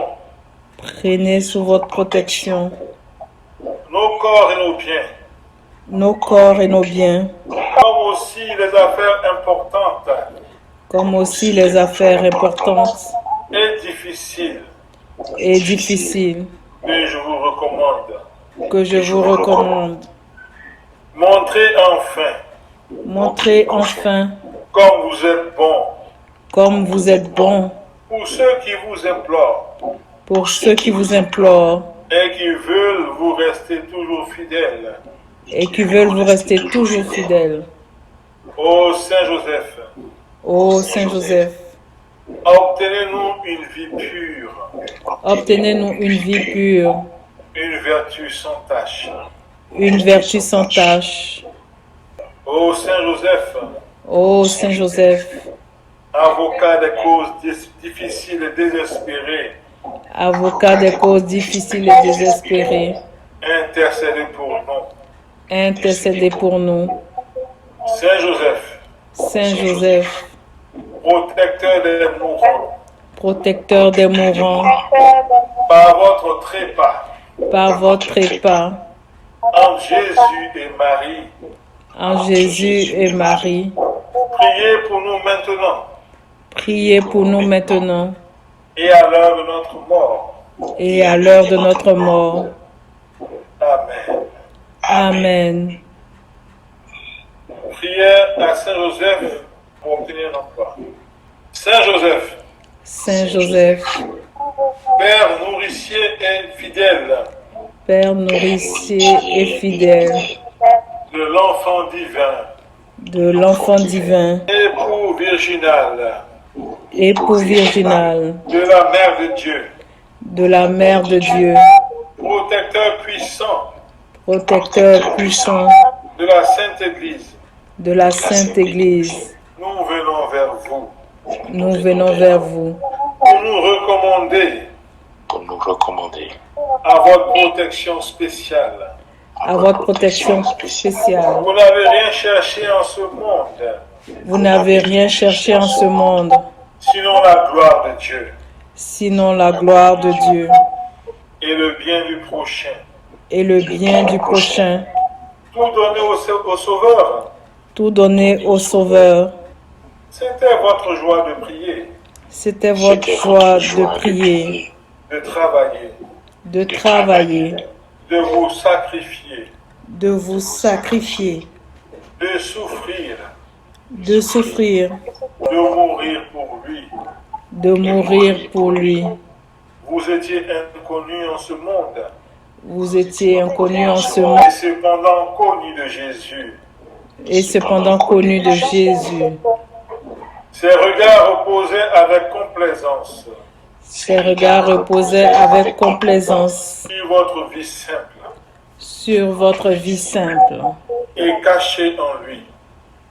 Speaker 1: Prenez sous votre protection
Speaker 2: nos corps et nos biens,
Speaker 1: nos corps et nos biens,
Speaker 2: comme aussi les affaires importantes
Speaker 1: comme aussi les affaires importantes
Speaker 2: et difficiles
Speaker 1: et difficiles
Speaker 2: que je vous recommande.
Speaker 1: que je vous recommande.
Speaker 2: Montrez enfin
Speaker 1: Montrez enfin
Speaker 2: comme vous êtes bon
Speaker 1: comme vous êtes bon
Speaker 2: pour ceux qui vous implorent
Speaker 1: pour ceux qui vous implorent
Speaker 2: et qui veulent vous rester toujours fidèles.
Speaker 1: et qui veulent vous rester toujours fidèles.
Speaker 2: Ô Saint Joseph,
Speaker 1: Ô Saint Joseph,
Speaker 2: obtenez-nous une vie pure,
Speaker 1: obtenez-nous une vie pure,
Speaker 2: une vertu sans tache.
Speaker 1: une vertu sans tache.
Speaker 2: Ô Saint Joseph,
Speaker 1: Ô Saint Joseph,
Speaker 2: avocat des causes difficiles et désespérées,
Speaker 1: avocat des causes difficiles et désespérées,
Speaker 2: intercédez pour nous.
Speaker 1: intercédez pour nous.
Speaker 2: Saint Joseph,
Speaker 1: Saint Joseph,
Speaker 2: protecteur des mourants,
Speaker 1: protecteur des mourants,
Speaker 2: par votre trépas,
Speaker 1: par votre trépas,
Speaker 2: entre Jésus et Marie,
Speaker 1: en Jésus et Marie,
Speaker 2: priez pour nous maintenant
Speaker 1: priez pour nous maintenant
Speaker 2: et à l'heure de notre mort.
Speaker 1: et à l'heure de notre mort.
Speaker 2: Amen.
Speaker 1: Amen.
Speaker 2: Prière à Saint Joseph pour obtenir l'emploi. Saint Joseph,
Speaker 1: Saint Joseph,
Speaker 2: Père nourricier et fidèle
Speaker 1: Père nourricier et fidèle
Speaker 2: de l'enfant divin,
Speaker 1: de l'enfant divin,
Speaker 2: époux virginal
Speaker 1: époux virginal
Speaker 2: de la Mère de Dieu,
Speaker 1: de la Mère de Dieu,
Speaker 2: protecteur puissant
Speaker 1: protecteur puissant
Speaker 2: de la Sainte Église,
Speaker 1: de la Sainte Église,
Speaker 2: nous venons vers vous
Speaker 1: nous venons vers vous
Speaker 2: pour nous recommander à votre protection spéciale.
Speaker 1: à votre protection spéciale.
Speaker 2: Vous n'avez rien cherché en ce monde,
Speaker 1: Vous n'avez rien cherché en ce monde,
Speaker 2: sinon la gloire de Dieu
Speaker 1: sinon la gloire de Dieu
Speaker 2: et le bien du prochain.
Speaker 1: et le bien du prochain,
Speaker 2: Tout donné au Sauveur.
Speaker 1: tout donné au Sauveur.
Speaker 2: C'était votre joie de prier,
Speaker 1: C'était votre joie de prier,
Speaker 2: de travailler,
Speaker 1: de travailler,
Speaker 2: de vous sacrifier,
Speaker 1: de vous sacrifier,
Speaker 2: de souffrir,
Speaker 1: de souffrir,
Speaker 2: de mourir pour lui.
Speaker 1: de mourir pour lui.
Speaker 2: Vous étiez inconnus en ce monde,
Speaker 1: Vous étiez inconnu en ce monde
Speaker 2: et cependant connus de Jésus.
Speaker 1: et cependant connu de Jésus.
Speaker 2: Ses regards reposaient avec complaisance
Speaker 1: Ses regards reposaient avec complaisance
Speaker 2: sur votre vie simple
Speaker 1: sur votre vie simple
Speaker 2: et cachée en lui.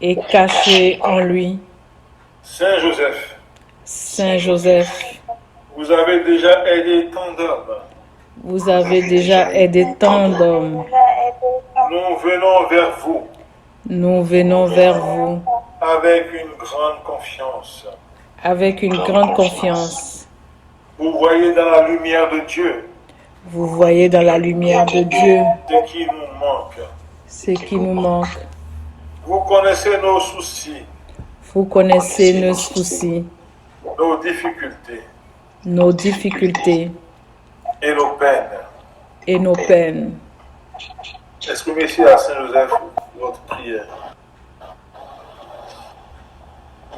Speaker 1: et cachée en lui.
Speaker 2: Saint Joseph,
Speaker 1: Saint Joseph,
Speaker 2: vous avez déjà aidé tant d'hommes.
Speaker 1: vous avez déjà aidé tant d'hommes.
Speaker 2: Nous venons vers vous
Speaker 1: Nous venons vers vous
Speaker 2: avec une grande confiance.
Speaker 1: avec une grande confiance.
Speaker 2: Vous voyez dans la lumière de Dieu
Speaker 1: Vous voyez dans la lumière de Dieu
Speaker 2: ce qui nous manque.
Speaker 1: ce qui nous manque.
Speaker 2: Vous connaissez nos soucis,
Speaker 1: Vous connaissez nos soucis,
Speaker 2: nos difficultés
Speaker 1: nos difficultés
Speaker 2: et nos peines.
Speaker 1: et nos peines.
Speaker 2: Exprimez ici à Saint Joseph votre prière.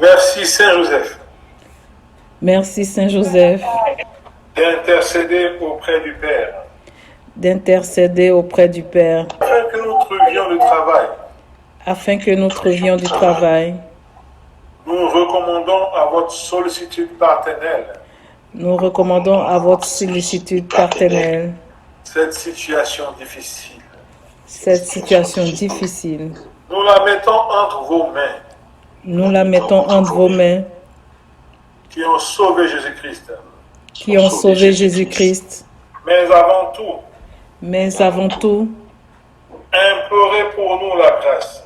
Speaker 2: Merci Saint Joseph
Speaker 1: Merci Saint Joseph
Speaker 2: d'intercéder auprès du Père
Speaker 1: d'intercéder auprès du Père
Speaker 2: afin que nous trouvions le travail.
Speaker 1: afin que nous trouvions du travail.
Speaker 2: Nous recommandons à votre sollicitude paternelle
Speaker 1: Nous recommandons à votre sollicitude paternelle
Speaker 2: cette situation difficile.
Speaker 1: cette situation difficile.
Speaker 2: Nous la mettons entre vos mains
Speaker 1: Nous la mettons entre vos mains
Speaker 2: qui ont sauvé Jésus-Christ.
Speaker 1: qui ont sauvé Jésus-Christ.
Speaker 2: Mais avant tout,
Speaker 1: Mais avant tout,
Speaker 2: implorez pour nous la grâce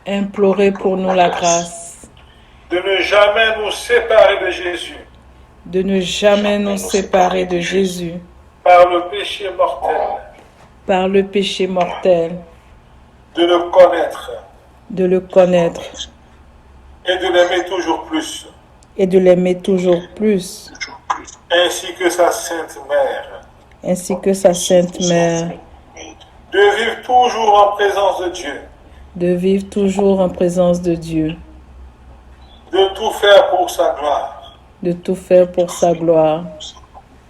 Speaker 1: implorez pour nous la grâce
Speaker 2: de ne jamais nous séparer de Jésus
Speaker 1: de ne jamais nous séparer de Jésus
Speaker 2: par le péché mortel,
Speaker 1: par le péché mortel,
Speaker 2: de le connaître
Speaker 1: de le connaître
Speaker 2: et de l'aimer toujours plus,
Speaker 1: et de l'aimer toujours plus,
Speaker 2: ainsi que sa Sainte Mère,
Speaker 1: ainsi que sa Sainte Mère,
Speaker 2: de vivre toujours en présence de Dieu,
Speaker 1: de vivre toujours en présence de Dieu,
Speaker 2: de tout faire pour sa gloire
Speaker 1: de tout faire pour sa gloire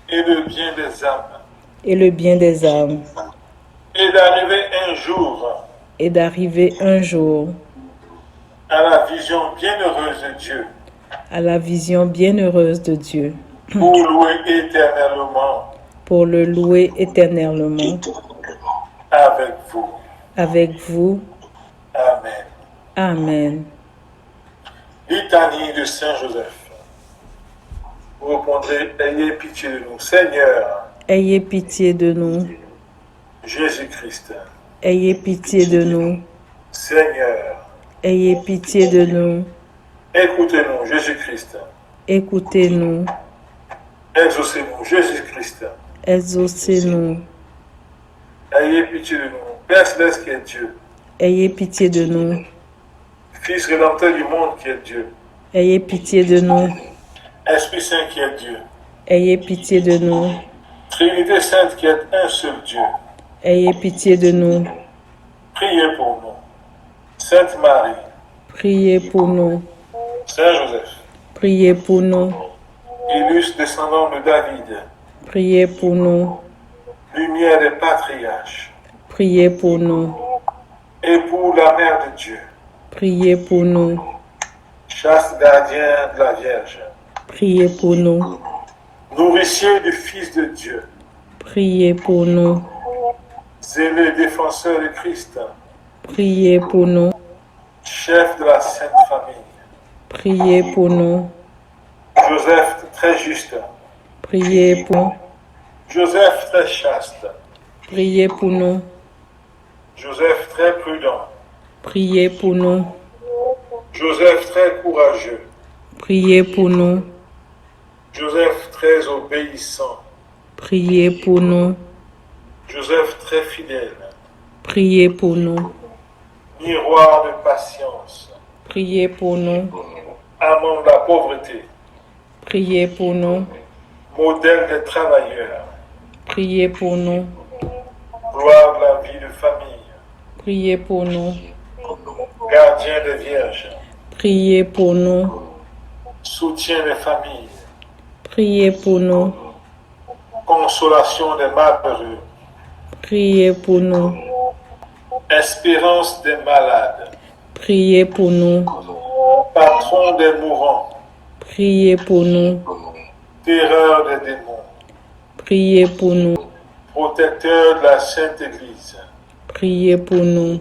Speaker 2: et le bien des âmes,
Speaker 1: et le bien des âmes,
Speaker 2: et d'arriver un jour
Speaker 1: et d'arriver un jour
Speaker 2: à la vision bienheureuse de Dieu,
Speaker 1: à la vision bienheureuse de Dieu,
Speaker 2: pour louer éternellement
Speaker 1: pour le louer éternellement
Speaker 2: avec vous.
Speaker 1: avec vous.
Speaker 2: Amen.
Speaker 1: Amen.
Speaker 2: Litanie de Saint Joseph. Vous répondrez, ayez pitié de nous. Seigneur,
Speaker 1: Ayez pitié de nous.
Speaker 2: Jésus-Christ.
Speaker 1: Ayez pitié de nous.
Speaker 2: Seigneur,
Speaker 1: Ayez pitié de nous.
Speaker 2: écoutez-nous, Jésus-Christ.
Speaker 1: Écoutez-nous.
Speaker 2: Exaucez-nous, Jésus-Christ.
Speaker 1: Exaucez-nous.
Speaker 2: Ayez pitié de nous. Père céleste qui est Dieu.
Speaker 1: Ayez pitié de nous.
Speaker 2: Fils rédempteur du monde qui est Dieu.
Speaker 1: Ayez pitié de nous.
Speaker 2: Esprit Saint qui est Dieu.
Speaker 1: Ayez pitié de nous.
Speaker 2: Trinité Sainte qui est un seul Dieu.
Speaker 1: Ayez pitié de nous.
Speaker 2: Priez pour nous. Sainte Marie.
Speaker 1: Priez pour nous.
Speaker 2: Saint Joseph.
Speaker 1: Priez pour nous.
Speaker 2: Illustre descendant de David.
Speaker 1: Priez pour nous.
Speaker 2: Lumière des patriarches.
Speaker 1: Priez pour nous.
Speaker 2: Et pour la Mère de Dieu.
Speaker 1: Priez pour nous.
Speaker 2: Chaste gardien de la Vierge.
Speaker 1: Priez pour nous.
Speaker 2: Nourricier du Fils de Dieu.
Speaker 1: Priez pour nous.
Speaker 2: Zélé défenseur de Christ.
Speaker 1: Priez pour nous.
Speaker 2: Chef de la Sainte Famille.
Speaker 1: Priez pour nous.
Speaker 2: Joseph très juste.
Speaker 1: Priez pour nous.
Speaker 2: Joseph très chaste.
Speaker 1: Priez pour nous.
Speaker 2: Joseph très prudent.
Speaker 1: Priez pour nous.
Speaker 2: Joseph très courageux.
Speaker 1: Priez pour nous.
Speaker 2: Joseph très obéissant.
Speaker 1: Priez pour nous.
Speaker 2: Joseph très fidèle.
Speaker 1: Priez pour nous.
Speaker 2: Miroir de patience.
Speaker 1: Priez pour nous.
Speaker 2: Amant de la pauvreté.
Speaker 1: Priez pour nous.
Speaker 2: Modèle des travailleurs.
Speaker 1: Priez pour nous.
Speaker 2: Gloire de la vie de famille.
Speaker 1: Priez pour nous.
Speaker 2: Gardien des vierges.
Speaker 1: Priez pour nous.
Speaker 2: Soutien des familles.
Speaker 1: Priez pour nous.
Speaker 2: Consolation des malheureux.
Speaker 1: Priez pour nous.
Speaker 2: Espérance des malades.
Speaker 1: Priez pour nous.
Speaker 2: Patron des mourants.
Speaker 1: Priez pour nous.
Speaker 2: Terreur des démons.
Speaker 1: Priez pour nous.
Speaker 2: Protecteur de la Sainte Église.
Speaker 1: Priez pour nous.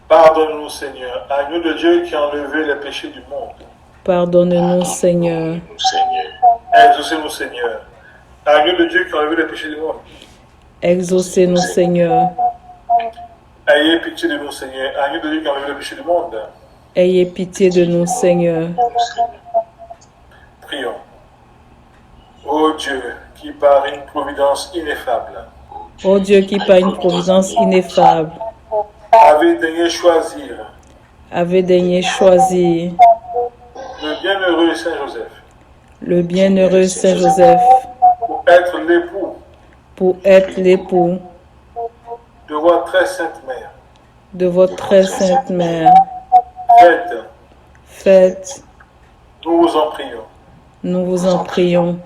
Speaker 2: Pardonne-nous, Seigneur, agneau de Dieu qui a enlevé les péchés du monde.
Speaker 1: Pardonne-nous, Seigneur.
Speaker 2: Exaucez-nous, Seigneur. Agneau de Dieu qui a enlevé les péchés du monde.
Speaker 1: Exaucez-nous, Seigneur.
Speaker 2: Ayez pitié de nous, Seigneur. Agneau de Dieu qui a enlevé les péchés du monde.
Speaker 1: Ayez pitié de nous, Seigneur.
Speaker 2: Prions. Ô Dieu, qui par une providence ineffable,
Speaker 1: Ô Dieu qui par une providence ineffable
Speaker 2: avez daigné choisir
Speaker 1: avait daigné choisir
Speaker 2: le bienheureux Saint Joseph
Speaker 1: le bienheureux Saint Joseph
Speaker 2: pour être l'époux
Speaker 1: de votre très sainte mère. Faites,
Speaker 2: nous vous en prions,
Speaker 1: nous vous en prions,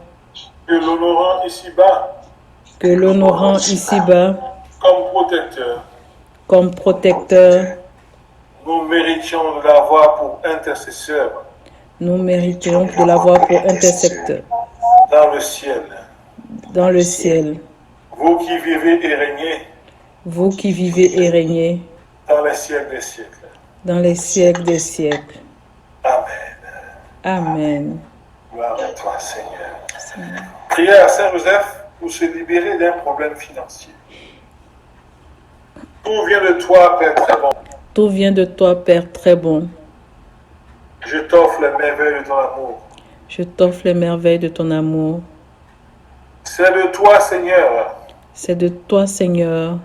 Speaker 2: que l'honorant ici-bas comme protecteur, nous méritions de l'avoir pour intercesseur dans le ciel. Vous qui vivez et régnez dans les siècles des siècles. Amen. Gloire à toi, Seigneur. Priez à Saint Joseph pour se libérer d'un problème financier. Tout vient de toi, Père très bon.
Speaker 1: Tout vient de toi, Père très bon.
Speaker 2: Je t'offre les merveilles de ton amour.
Speaker 1: Je t'offre les merveilles de ton amour.
Speaker 2: C'est de toi, Seigneur.
Speaker 1: C'est de toi, Seigneur.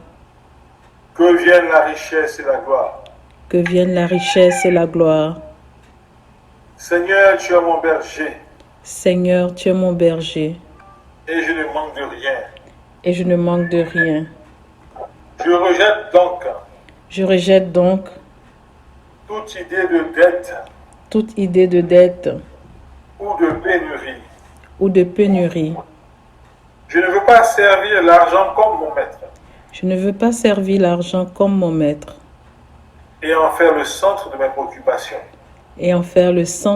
Speaker 2: Que vienne la richesse et la gloire.
Speaker 1: Que vienne la richesse et la gloire.
Speaker 2: Seigneur, tu es mon berger.
Speaker 1: Seigneur, tu es mon berger.
Speaker 2: Et je ne manque de rien.
Speaker 1: Et je ne manque de rien.
Speaker 2: Je rejette donc toute idée de dette ou de pénurie. Je ne veux pas servir l'argent comme mon maître.
Speaker 1: Je ne veux pas servir l'argent comme mon maître.
Speaker 2: Et en faire le centre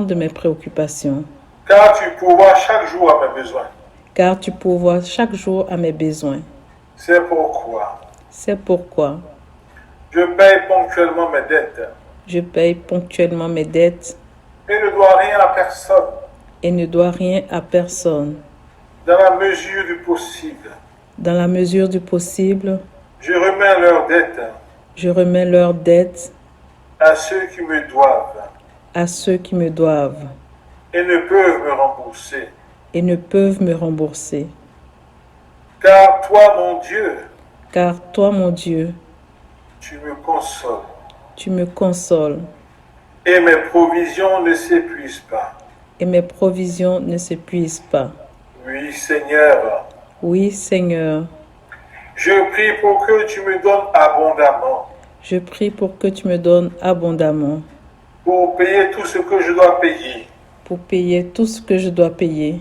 Speaker 2: de mes préoccupations. Car tu pourvois chaque jour à mes besoins. C'est pourquoi je paye ponctuellement mes dettes. Et ne dois rien à personne. Dans la mesure du possible. Je remets leurs dettes. À ceux qui me doivent. Et ne peuvent me rembourser. Car toi, mon Dieu, Tu me consoles.
Speaker 1: Tu me consoles.
Speaker 2: Et mes provisions ne s'épuisent pas.
Speaker 1: Et mes provisions ne s'épuisent pas.
Speaker 2: Oui, Seigneur.
Speaker 1: Oui, Seigneur.
Speaker 2: Je prie pour que tu me donnes abondamment.
Speaker 1: Je prie pour que tu me donnes abondamment.
Speaker 2: Pour payer tout ce que je dois payer.
Speaker 1: Pour payer tout ce que je dois payer.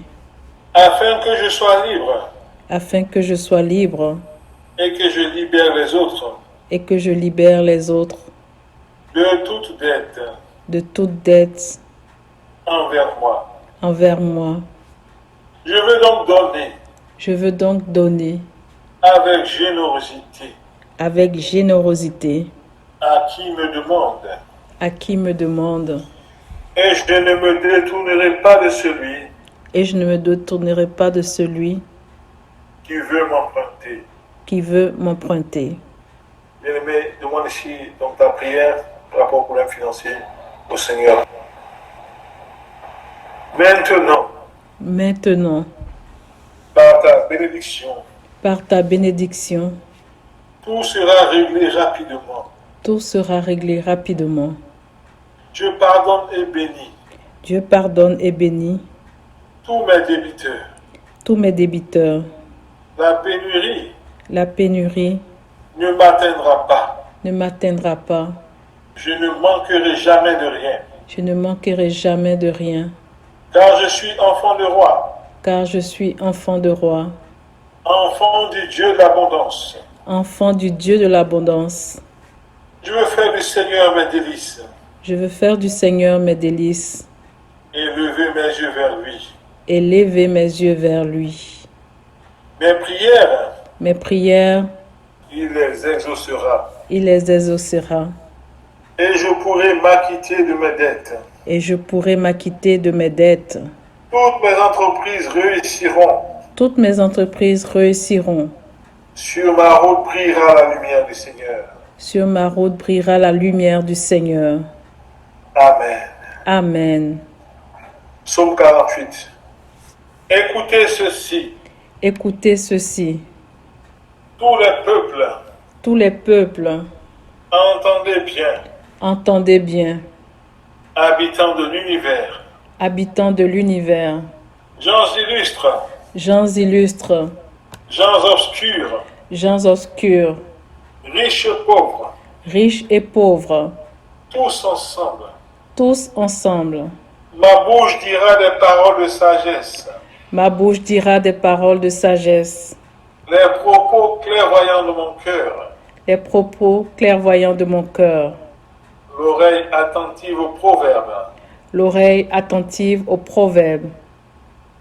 Speaker 2: Afin que je sois libre.
Speaker 1: Afin que je sois libre.
Speaker 2: Et que je libère les autres.
Speaker 1: Et que je libère les autres.
Speaker 2: De toute dette.
Speaker 1: De toute dette.
Speaker 2: Envers moi.
Speaker 1: Envers moi.
Speaker 2: Je veux donc donner.
Speaker 1: Je veux donc donner.
Speaker 2: Avec générosité.
Speaker 1: Avec générosité.
Speaker 2: À qui me demande.
Speaker 1: À qui me demande.
Speaker 2: Et je ne me détournerai pas de celui.
Speaker 1: Et je ne me détournerai pas de celui.
Speaker 2: Qui veut m'emprunter.
Speaker 1: Qui veut m'emprunter.
Speaker 2: Bien-aimé, demande ici donc ta prière par rapport au problème financier au Seigneur.
Speaker 1: Maintenant,
Speaker 2: par ta bénédiction, tout sera réglé rapidement.
Speaker 1: Tout sera réglé rapidement.
Speaker 2: Dieu pardonne et bénit.
Speaker 1: Dieu pardonne et bénit
Speaker 2: tous mes débiteurs.
Speaker 1: Tous mes débiteurs.
Speaker 2: La pénurie
Speaker 1: ne
Speaker 2: m'atteindra pas.
Speaker 1: Ne m'atteindra pas.
Speaker 2: Je ne manquerai jamais de rien.
Speaker 1: Je ne manquerai jamais de rien.
Speaker 2: Car je suis enfant de roi.
Speaker 1: Car je suis enfant de roi.
Speaker 2: Enfant du Dieu de l'abondance.
Speaker 1: Enfant du Dieu de l'abondance.
Speaker 2: Je veux faire du Seigneur mes délices.
Speaker 1: Je veux faire du Seigneur mes délices.
Speaker 2: Et lever mes yeux vers lui.
Speaker 1: Et lever mes yeux vers lui.
Speaker 2: Mes prières. Il les exaucera.
Speaker 1: Il les exaucera.
Speaker 2: Et je pourrai m'acquitter de mes dettes.
Speaker 1: Et je pourrai m'acquitter de mes dettes.
Speaker 2: Toutes mes entreprises réussiront.
Speaker 1: Toutes mes entreprises réussiront.
Speaker 2: Sur ma route brillera la lumière du Seigneur.
Speaker 1: Sur ma route brillera la lumière du Seigneur.
Speaker 2: Amen.
Speaker 1: Amen.
Speaker 2: Psaume 48. Écoutez ceci.
Speaker 1: Écoutez ceci.
Speaker 2: Tous les peuples. Entendez bien.
Speaker 1: Entendez bien.
Speaker 2: Habitants de l'univers.
Speaker 1: Habitants de l'univers.
Speaker 2: Gens illustres.
Speaker 1: Gens illustres.
Speaker 2: Gens obscurs.
Speaker 1: Gens obscurs.
Speaker 2: Riches et pauvres.
Speaker 1: Riches et pauvres.
Speaker 2: Tous ensemble.
Speaker 1: Tous ensemble.
Speaker 2: Ma bouche dira des paroles de sagesse.
Speaker 1: Ma bouche dira des paroles de sagesse.
Speaker 2: Les propos clairvoyants de mon cœur.
Speaker 1: Les propos clairvoyants de mon cœur.
Speaker 2: L'oreille attentive aux proverbes.
Speaker 1: L'oreille attentive aux proverbes.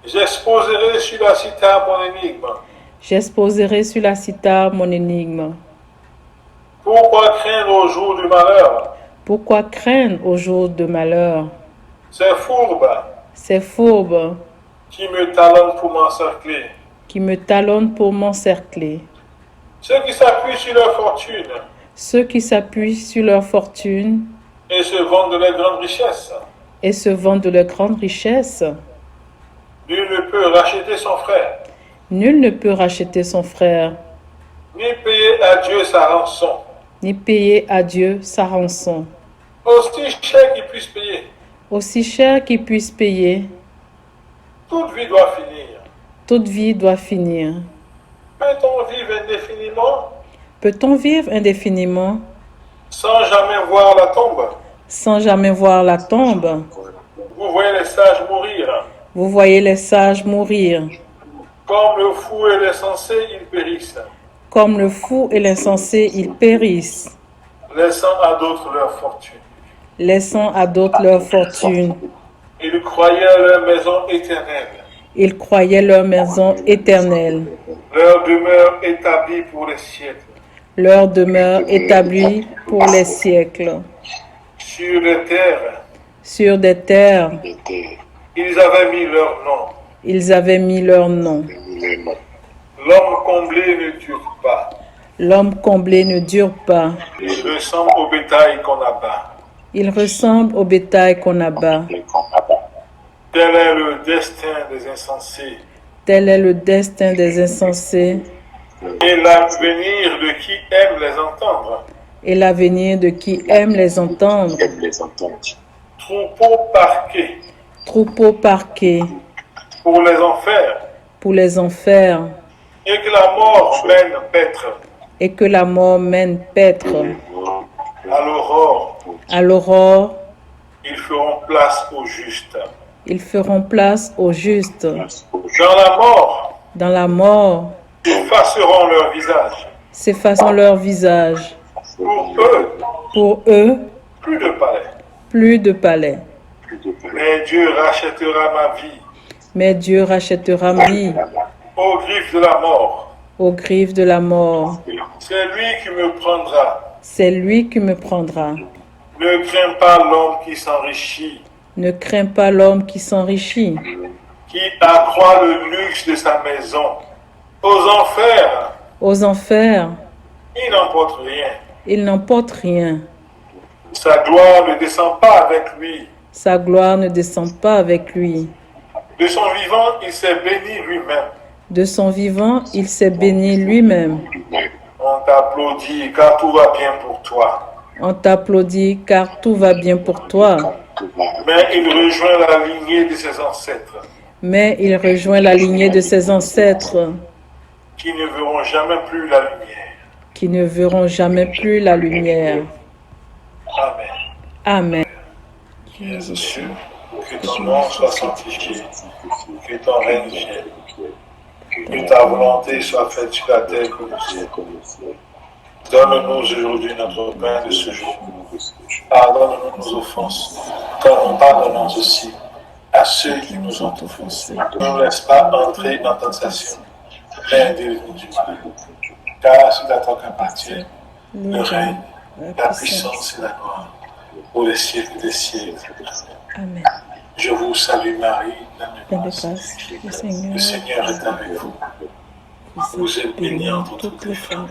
Speaker 2: J'exposerai sur la cithare mon énigme.
Speaker 1: J'exposerai sur la cithare mon énigme.
Speaker 2: Pourquoi craindre au jour du malheur?
Speaker 1: Pourquoi craindre au jour de malheur?
Speaker 2: C'est fourbe.
Speaker 1: C'est fourbe.
Speaker 2: Qui me talonne pour m'encercler.
Speaker 1: Qui me talonnent pour m'encercler.
Speaker 2: Ceux qui s'appuient sur leur fortune.
Speaker 1: Ceux qui s'appuient sur leur fortune.
Speaker 2: Et se vendent de leurs grandes richesses.
Speaker 1: Et se vendent de leurs grandes richesses.
Speaker 2: Nul ne peut racheter son frère.
Speaker 1: Nul ne peut racheter son frère.
Speaker 2: Ni payer à Dieu sa rançon.
Speaker 1: Ni payer à Dieu sa rançon.
Speaker 2: Aussi cher qu'il puisse payer.
Speaker 1: Aussi cher qu'il puisse payer.
Speaker 2: Toute vie doit finir.
Speaker 1: Toute vie doit finir.
Speaker 2: Peut-on vivre indéfiniment?
Speaker 1: Peut-on vivre indéfiniment?
Speaker 2: Sans jamais voir la tombe.
Speaker 1: Sans jamais voir la tombe.
Speaker 2: Vous voyez les sages mourir.
Speaker 1: Vous voyez les sages mourir.
Speaker 2: Comme le fou et l'insensé, ils périssent.
Speaker 1: Comme le fou et l'insensé, ils périssent.
Speaker 2: Laissant à d'autres leur fortune.
Speaker 1: Laissant à d'autres leur fortune.
Speaker 2: Ils croyaient à leur maison éternelle.
Speaker 1: Ils croyaient leur maison éternelle.
Speaker 2: Leur demeure établie pour les siècles.
Speaker 1: Leur demeure établie pour les siècles.
Speaker 2: Sur les terres.
Speaker 1: Sur des terres.
Speaker 2: Ils avaient mis leur nom.
Speaker 1: Ils avaient mis leur nom.
Speaker 2: L'homme comblé ne dure pas.
Speaker 1: L'homme comblé ne dure pas.
Speaker 2: Il ressemble au bétail qu'on abat.
Speaker 1: Il ressemble au bétail qu'on abat.
Speaker 2: Tel est le destin des insensés.
Speaker 1: Tel est le destin des insensés.
Speaker 2: Et l'avenir de qui aime les entendre.
Speaker 1: et l'avenir de qui aime les entendre.
Speaker 2: Troupeau parqué
Speaker 1: Troupeau parqué
Speaker 2: pour les enfers,
Speaker 1: pour les enfers,
Speaker 2: et que la mort mène paître
Speaker 1: et que la mort mène paître.
Speaker 2: à l'aurore.
Speaker 1: À l'aurore,
Speaker 2: Ils feront place aux justes.
Speaker 1: ils feront place aux justes.
Speaker 2: Dans la mort,
Speaker 1: Dans la mort,
Speaker 2: effaceront leur visage.
Speaker 1: s'effaceront leur visage.
Speaker 2: Pour eux,
Speaker 1: Pour eux,
Speaker 2: plus de palais.
Speaker 1: plus de palais.
Speaker 2: Mais Dieu rachètera ma vie
Speaker 1: Mais Dieu rachètera ma vie
Speaker 2: aux griffes de la mort.
Speaker 1: aux griffes de la mort.
Speaker 2: C'est lui qui me prendra.
Speaker 1: C'est lui qui me prendra.
Speaker 2: Ne crains pas l'homme qui s'enrichit,
Speaker 1: Ne crains pas l'homme qui s'enrichit,
Speaker 2: qui accroît le luxe de sa maison. Aux enfers,
Speaker 1: aux enfers,
Speaker 2: il n'emporte rien.
Speaker 1: il n'emporte rien.
Speaker 2: Sa gloire ne descend pas avec lui.
Speaker 1: Sa gloire ne descend pas avec lui.
Speaker 2: De son vivant, il s'est béni lui-même.
Speaker 1: De son vivant, il s'est béni lui-même.
Speaker 2: On t'applaudit car tout va bien pour toi.
Speaker 1: On t'applaudit car tout va bien pour toi.
Speaker 2: Mais il rejoint la lignée de ses ancêtres,
Speaker 1: Mais il rejoint la lignée de ses ancêtres
Speaker 2: qui ne verront jamais plus la lumière.
Speaker 1: qui ne verront jamais plus la lumière.
Speaker 2: Amen.
Speaker 1: Amen.
Speaker 2: Jésus, que ton nom soit sanctifié, que ton règne vienne, que ta volonté soit faite sur la terre comme au ciel. Donne-nous aujourd'hui notre pain de ce jour. Pardonne-nous nos offenses, comme nous pardonnons aussi à ceux qui nous ont offensés. Ne nous laisse pas entrer en tentation, mais délivre-nous du mal. Car c'est à toi qu'appartient le règne, la puissance et la gloire, pour les siècles des siècles.
Speaker 1: Amen.
Speaker 2: Je vous salue Marie, pleine de
Speaker 1: Pleine de
Speaker 2: grâce.
Speaker 1: grâce, le
Speaker 2: Le Seigneur est avec vous. Vous êtes bénie entre toutes les femmes.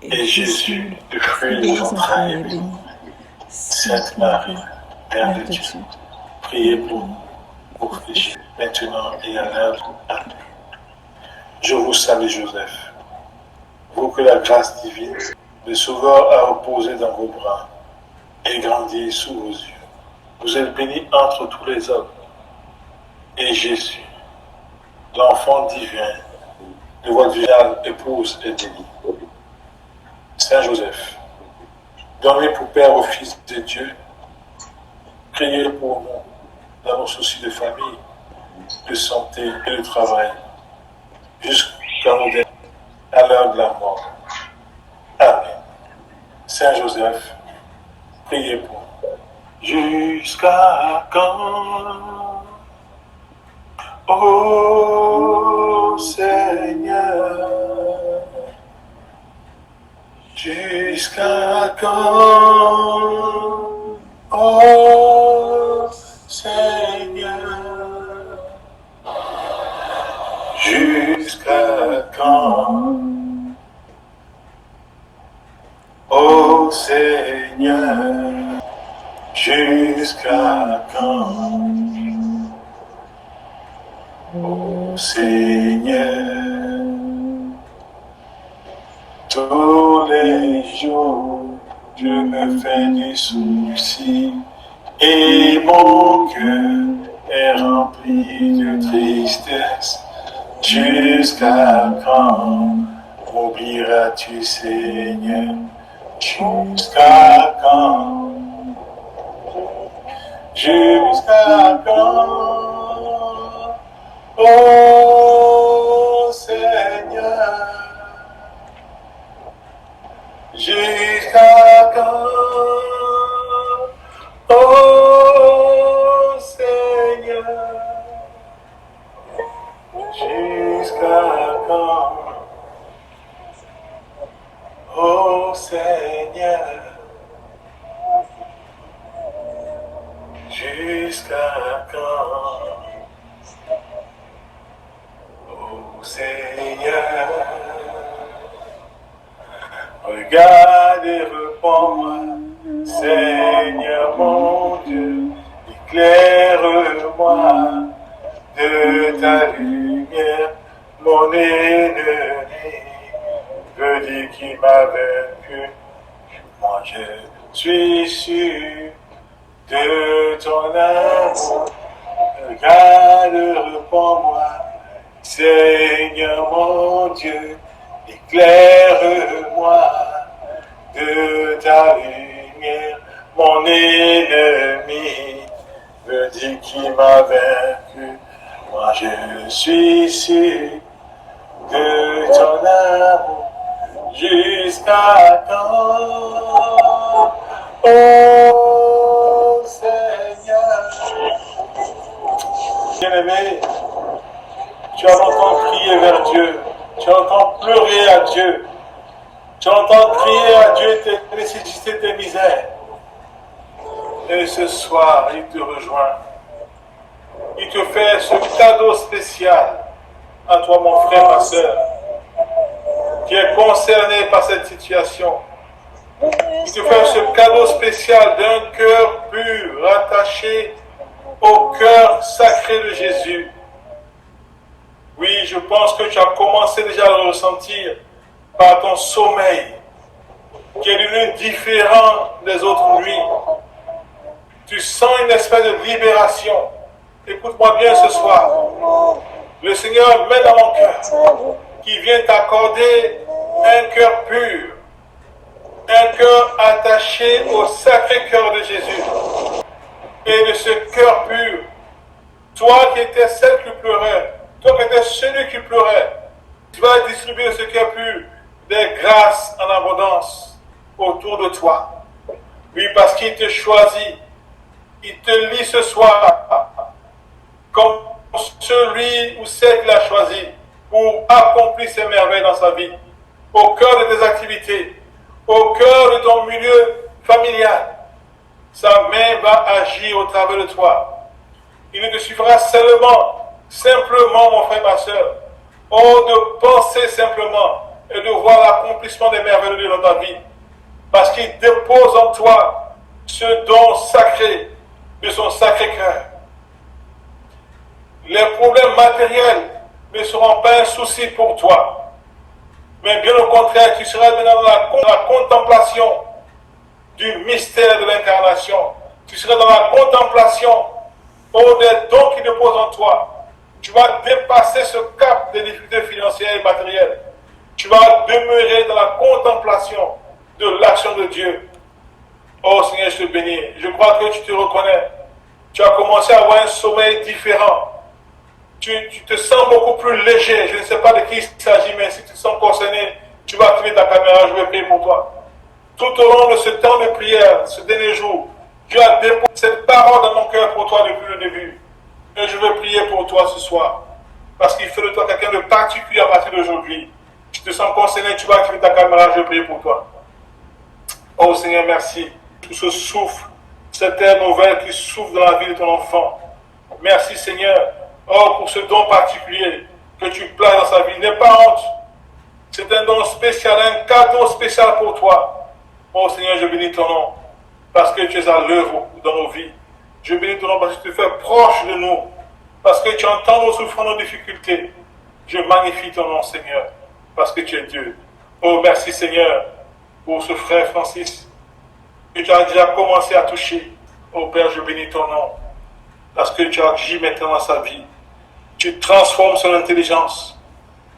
Speaker 2: Et Jésus, le fruit de vos entrailles, est béni. Sainte Marie, Mère de Dieu, priez pour nous, pauvres pécheurs, maintenant et à l'heure. Amen. Je vous salue Joseph, vous que la grâce divine, le Sauveur a reposé dans vos bras et grandi sous vos yeux. Vous êtes bénie entre tous les hommes. Et Jésus, l'enfant divin, de votre vierge épouse est béni. Saint Joseph, donnez pour Père au Fils de Dieu, priez pour nous dans nos soucis de famille, de santé et de travail, jusqu'à nous donner à l'heure de la mort. Amen. Saint Joseph, priez pour nous. Jusqu'à quand, ô Seigneur, jusqu'à quand, ô Seigneur, jusqu'à quand, ô Seigneur, jusqu'à quand, ô Seigneur, tous les jours je me fais des soucis et mon cœur est rempli de tristesse. Jusqu'à quand m'oublieras-tu, Seigneur? Jusqu'à quand? Jusqu'à quand, ô Seigneur? Jusqu'à quand, ô Seigneur? Jusqu'à quand, ô Seigneur? Jusqu'à quand, ô Seigneur? Regarde et réponds-moi, Seigneur mon Dieu, éclaire-moi de ta lumière, mon ennemi veut dire qu'il m'a vaincu. Moi je suis sûr de ton amour. Regarde pour moi, Seigneur mon Dieu, éclaire-moi de ta lumière. Mon ennemi me dit qu'il m'a vaincu. Moi je suis sûr de ton amour jusqu'à quand. Oh Seigneur, bien-aimé, tu entends crier vers Dieu, tu entends pleurer à Dieu, tu entends crier à Dieu tes nécessités, tes misères. Et ce soir, il te rejoint. Il te fait ce cadeau spécial à toi, mon frère, ma soeur, qui est concerné par cette situation. Il te fait ce cadeau spécial d'un cœur pur, rattaché au cœur sacré de Jésus. Oui, je pense que tu as commencé déjà à le ressentir par ton sommeil, qui est d'une différent des autres nuits. Tu sens une espèce de libération. Écoute-moi bien ce soir. Le Seigneur met dans mon cœur qui vient t'accorder un cœur pur, un cœur attaché au sacré cœur de Jésus. Et de ce cœur pur, toi qui étais celle qui pleurait, toi qui étais celui qui pleurait, tu vas distribuer de ce cœur pur des grâces en abondance autour de toi. Oui, parce qu'il te choisit, il te lit ce soir comme celui ou celle qu'il a choisi pour accomplir ses merveilles dans sa vie, au cœur de tes activités, au cœur de ton milieu familial. Sa main va agir au travers de toi. Il ne te suffira simplement, mon frère, ma soeur, de penser simplement et de voir l'accomplissement des merveilles de Dieu dans ta vie. Parce qu'il dépose en toi ce don sacré de son sacré cœur. Les problèmes matériels ne seront pas un souci pour toi. Mais bien au contraire, tu seras dans la contemplation du mystère de l'incarnation. Tu seras dans la contemplation des dons qu'il dépose en toi. Tu vas dépasser ce cap des difficultés financières et matérielles. Tu vas demeurer dans la contemplation de l'action de Dieu. Oh Seigneur, je te bénis. Je crois que tu te reconnais. Tu as commencé à avoir un sommeil différent. Tu te sens beaucoup plus léger. Je ne sais pas de qui il s'agit, mais si tu te sens concerné, tu vas activer ta caméra, je vais prier pour toi. Tout au long de ce temps de prière, ce dernier jour, Dieu a déposé cette parole dans mon cœur pour toi depuis le début. Et je veux prier pour toi ce soir. Parce qu'il fait de toi quelqu'un de particulier à partir d'aujourd'hui. Tu te sens concerné, tu vas activer ta caméra, je vais prier pour toi. Oh Seigneur, merci pour ce souffle, cette air nouvelle qui souffle dans la vie de ton enfant. Merci Seigneur, oh pour ce don particulier que tu places dans sa vie. N'aie pas honte. C'est un don spécial, un cadeau spécial pour toi. Oh Seigneur, je bénis ton nom parce que tu es à l'œuvre dans nos vies. Je bénis ton nom parce que tu te fais proche de nous, parce que tu entends nos souffrances, nos difficultés. Je magnifie ton nom, Seigneur, parce que tu es Dieu. Oh, merci, Seigneur, pour ce frère Francis que tu as déjà commencé à toucher. Oh, Père, je bénis ton nom, parce que tu agis maintenant dans sa vie. Tu transformes son intelligence.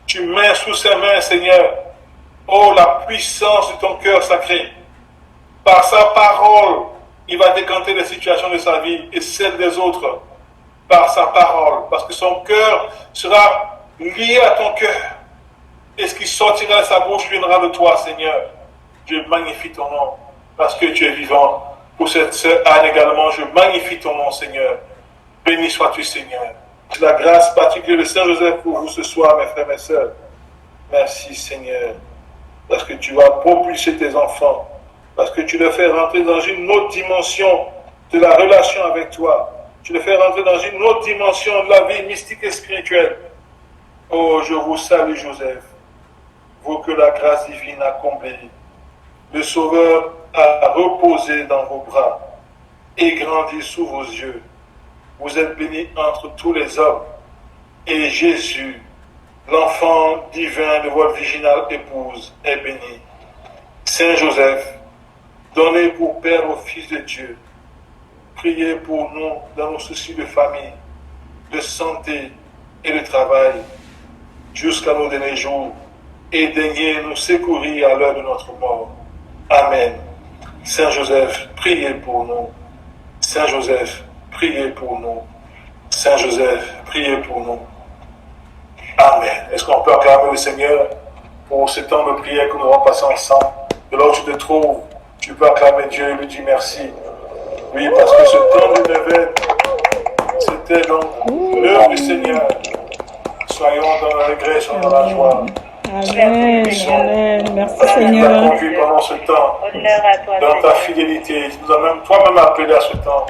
Speaker 2: Tu mets sous ses mains, Seigneur, oh, la puissance de ton cœur sacré. Par sa parole, il va décanter les situations de sa vie et celles des autres par sa parole. Parce que son cœur sera lié à ton cœur. Et ce qui sortira de sa bouche viendra de toi, Seigneur. Je magnifie ton nom parce que tu es vivant. Pour cette sœur Anne également, je magnifie ton nom, Seigneur. Béni sois-tu, Seigneur. C'est la grâce particulière de Saint-Joseph pour vous ce soir, mes frères et mes sœurs. Merci, Seigneur, parce que tu vas propulser tes enfants. Parce que tu les fais rentrer dans une autre dimension de la relation avec toi. Tu les fais rentrer dans une autre dimension de la vie mystique et spirituelle. Oh, je vous salue, Joseph. Vous que la grâce divine a comblé. Le Sauveur a reposé dans vos bras et grandi sous vos yeux. Vous êtes bénis entre tous les hommes. Et Jésus, l'enfant divin de votre virginale épouse, est béni. Saint Joseph, Donnez pour Père au Fils de Dieu. Priez pour nous dans nos soucis de famille, de santé et de travail, jusqu'à nos derniers jours, et daignez nous secourir à l'heure de notre mort. Amen. Saint Joseph, priez pour nous. Saint Joseph, priez pour nous. Saint Joseph, priez pour nous. Amen. Est-ce qu'on peut acclamer le Seigneur pour ce temps de prière que nous allons passer ensemble? De là où tu te trouves, tu peux acclamer Dieu et lui dire merci. Oui, parce que ce temps de neuvaine, c'était donc l'heure du Seigneur. Soyons dans la regret, soyons dans la joie.
Speaker 1: Amen, amen. Merci
Speaker 2: Parce que tu
Speaker 1: Seigneur.
Speaker 2: t'as conduit pendant ce temps, dans ta fidélité. Tu nous as même toi-même appelé à ce temps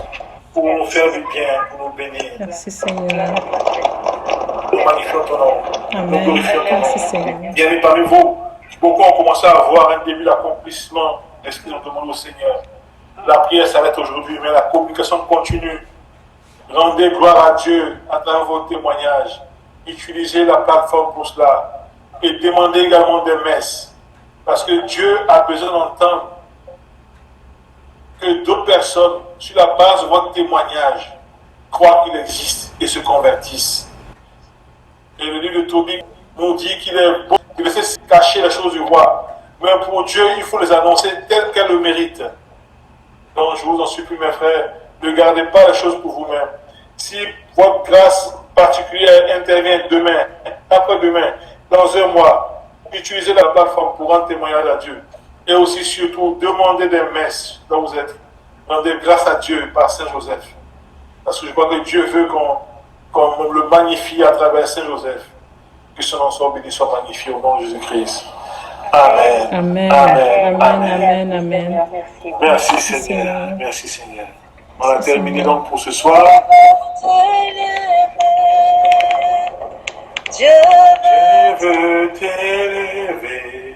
Speaker 2: pour nous faire du bien, pour nous bénir.
Speaker 1: Merci Seigneur.
Speaker 2: Nous magnifions ton nom. Nous
Speaker 1: Amen.
Speaker 2: glorifions ton
Speaker 1: Merci
Speaker 2: nom.
Speaker 1: Seigneur.
Speaker 2: Bien et parmi vous, beaucoup ont commencé à voir un début d'accomplissement de ce qu'ils ont demandé au Seigneur. La prière s'arrête aujourd'hui, mais la communication continue. Rendez gloire à Dieu à travers vos témoignages. Utilisez la plateforme pour cela. Et demandez également des messes. Parce que Dieu a besoin d'entendre que d'autres personnes, sur la base de votre témoignage, croient qu'il existe et se convertissent. Et le livre de Tobie nous dit qu'il est bon de laisser cacher les choses du roi. Mais pour Dieu, il faut les annoncer telles qu'elles le méritent. Donc je vous en supplie, mes frères, ne gardez pas les choses pour vous-même. Si votre grâce particulière intervient demain, après-demain, dans un mois, utilisez la plateforme pour rendre témoignage à Dieu. Et aussi, surtout, demandez des messes là où vous êtes. Rendez grâce à Dieu par Saint Joseph. Parce que je crois que Dieu veut qu'on le magnifie à travers Saint Joseph. Que son nom soit béni, soit magnifié au nom de Jésus-Christ. Amen.
Speaker 1: Amen.
Speaker 2: Amen.
Speaker 1: Amen. Amen. Amen.
Speaker 2: Merci Seigneur. Merci Seigneur. On a terminé donc pour ce soir.
Speaker 3: Dieu
Speaker 2: Je veux t'élever.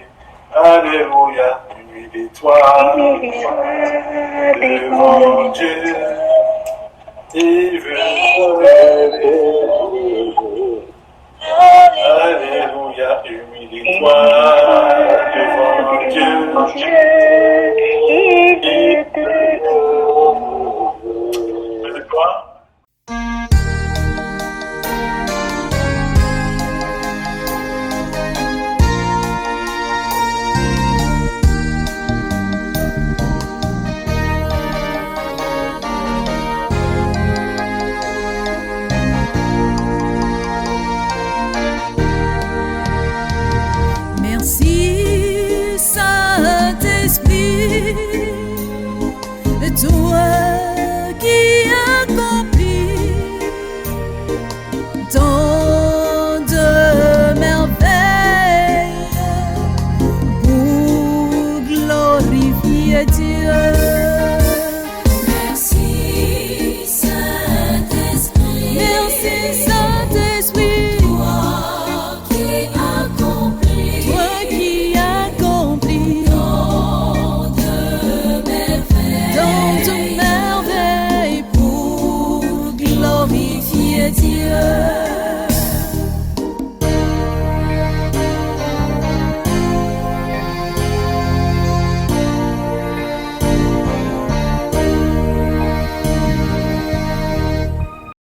Speaker 2: Alléluia. Humilie-toi devant Dieu. Il veut t'élever. Alléluia. Humilie-toi devant Dieu. Il veut toi.
Speaker 4: Merci Saint-Esprit, toi qui accomplis tant de merveilles pour glorifier Dieu. Merci Saint-Esprit, merci Saint-Esprit, toi qui accomplis tant de merveilles pour glorifier Dieu.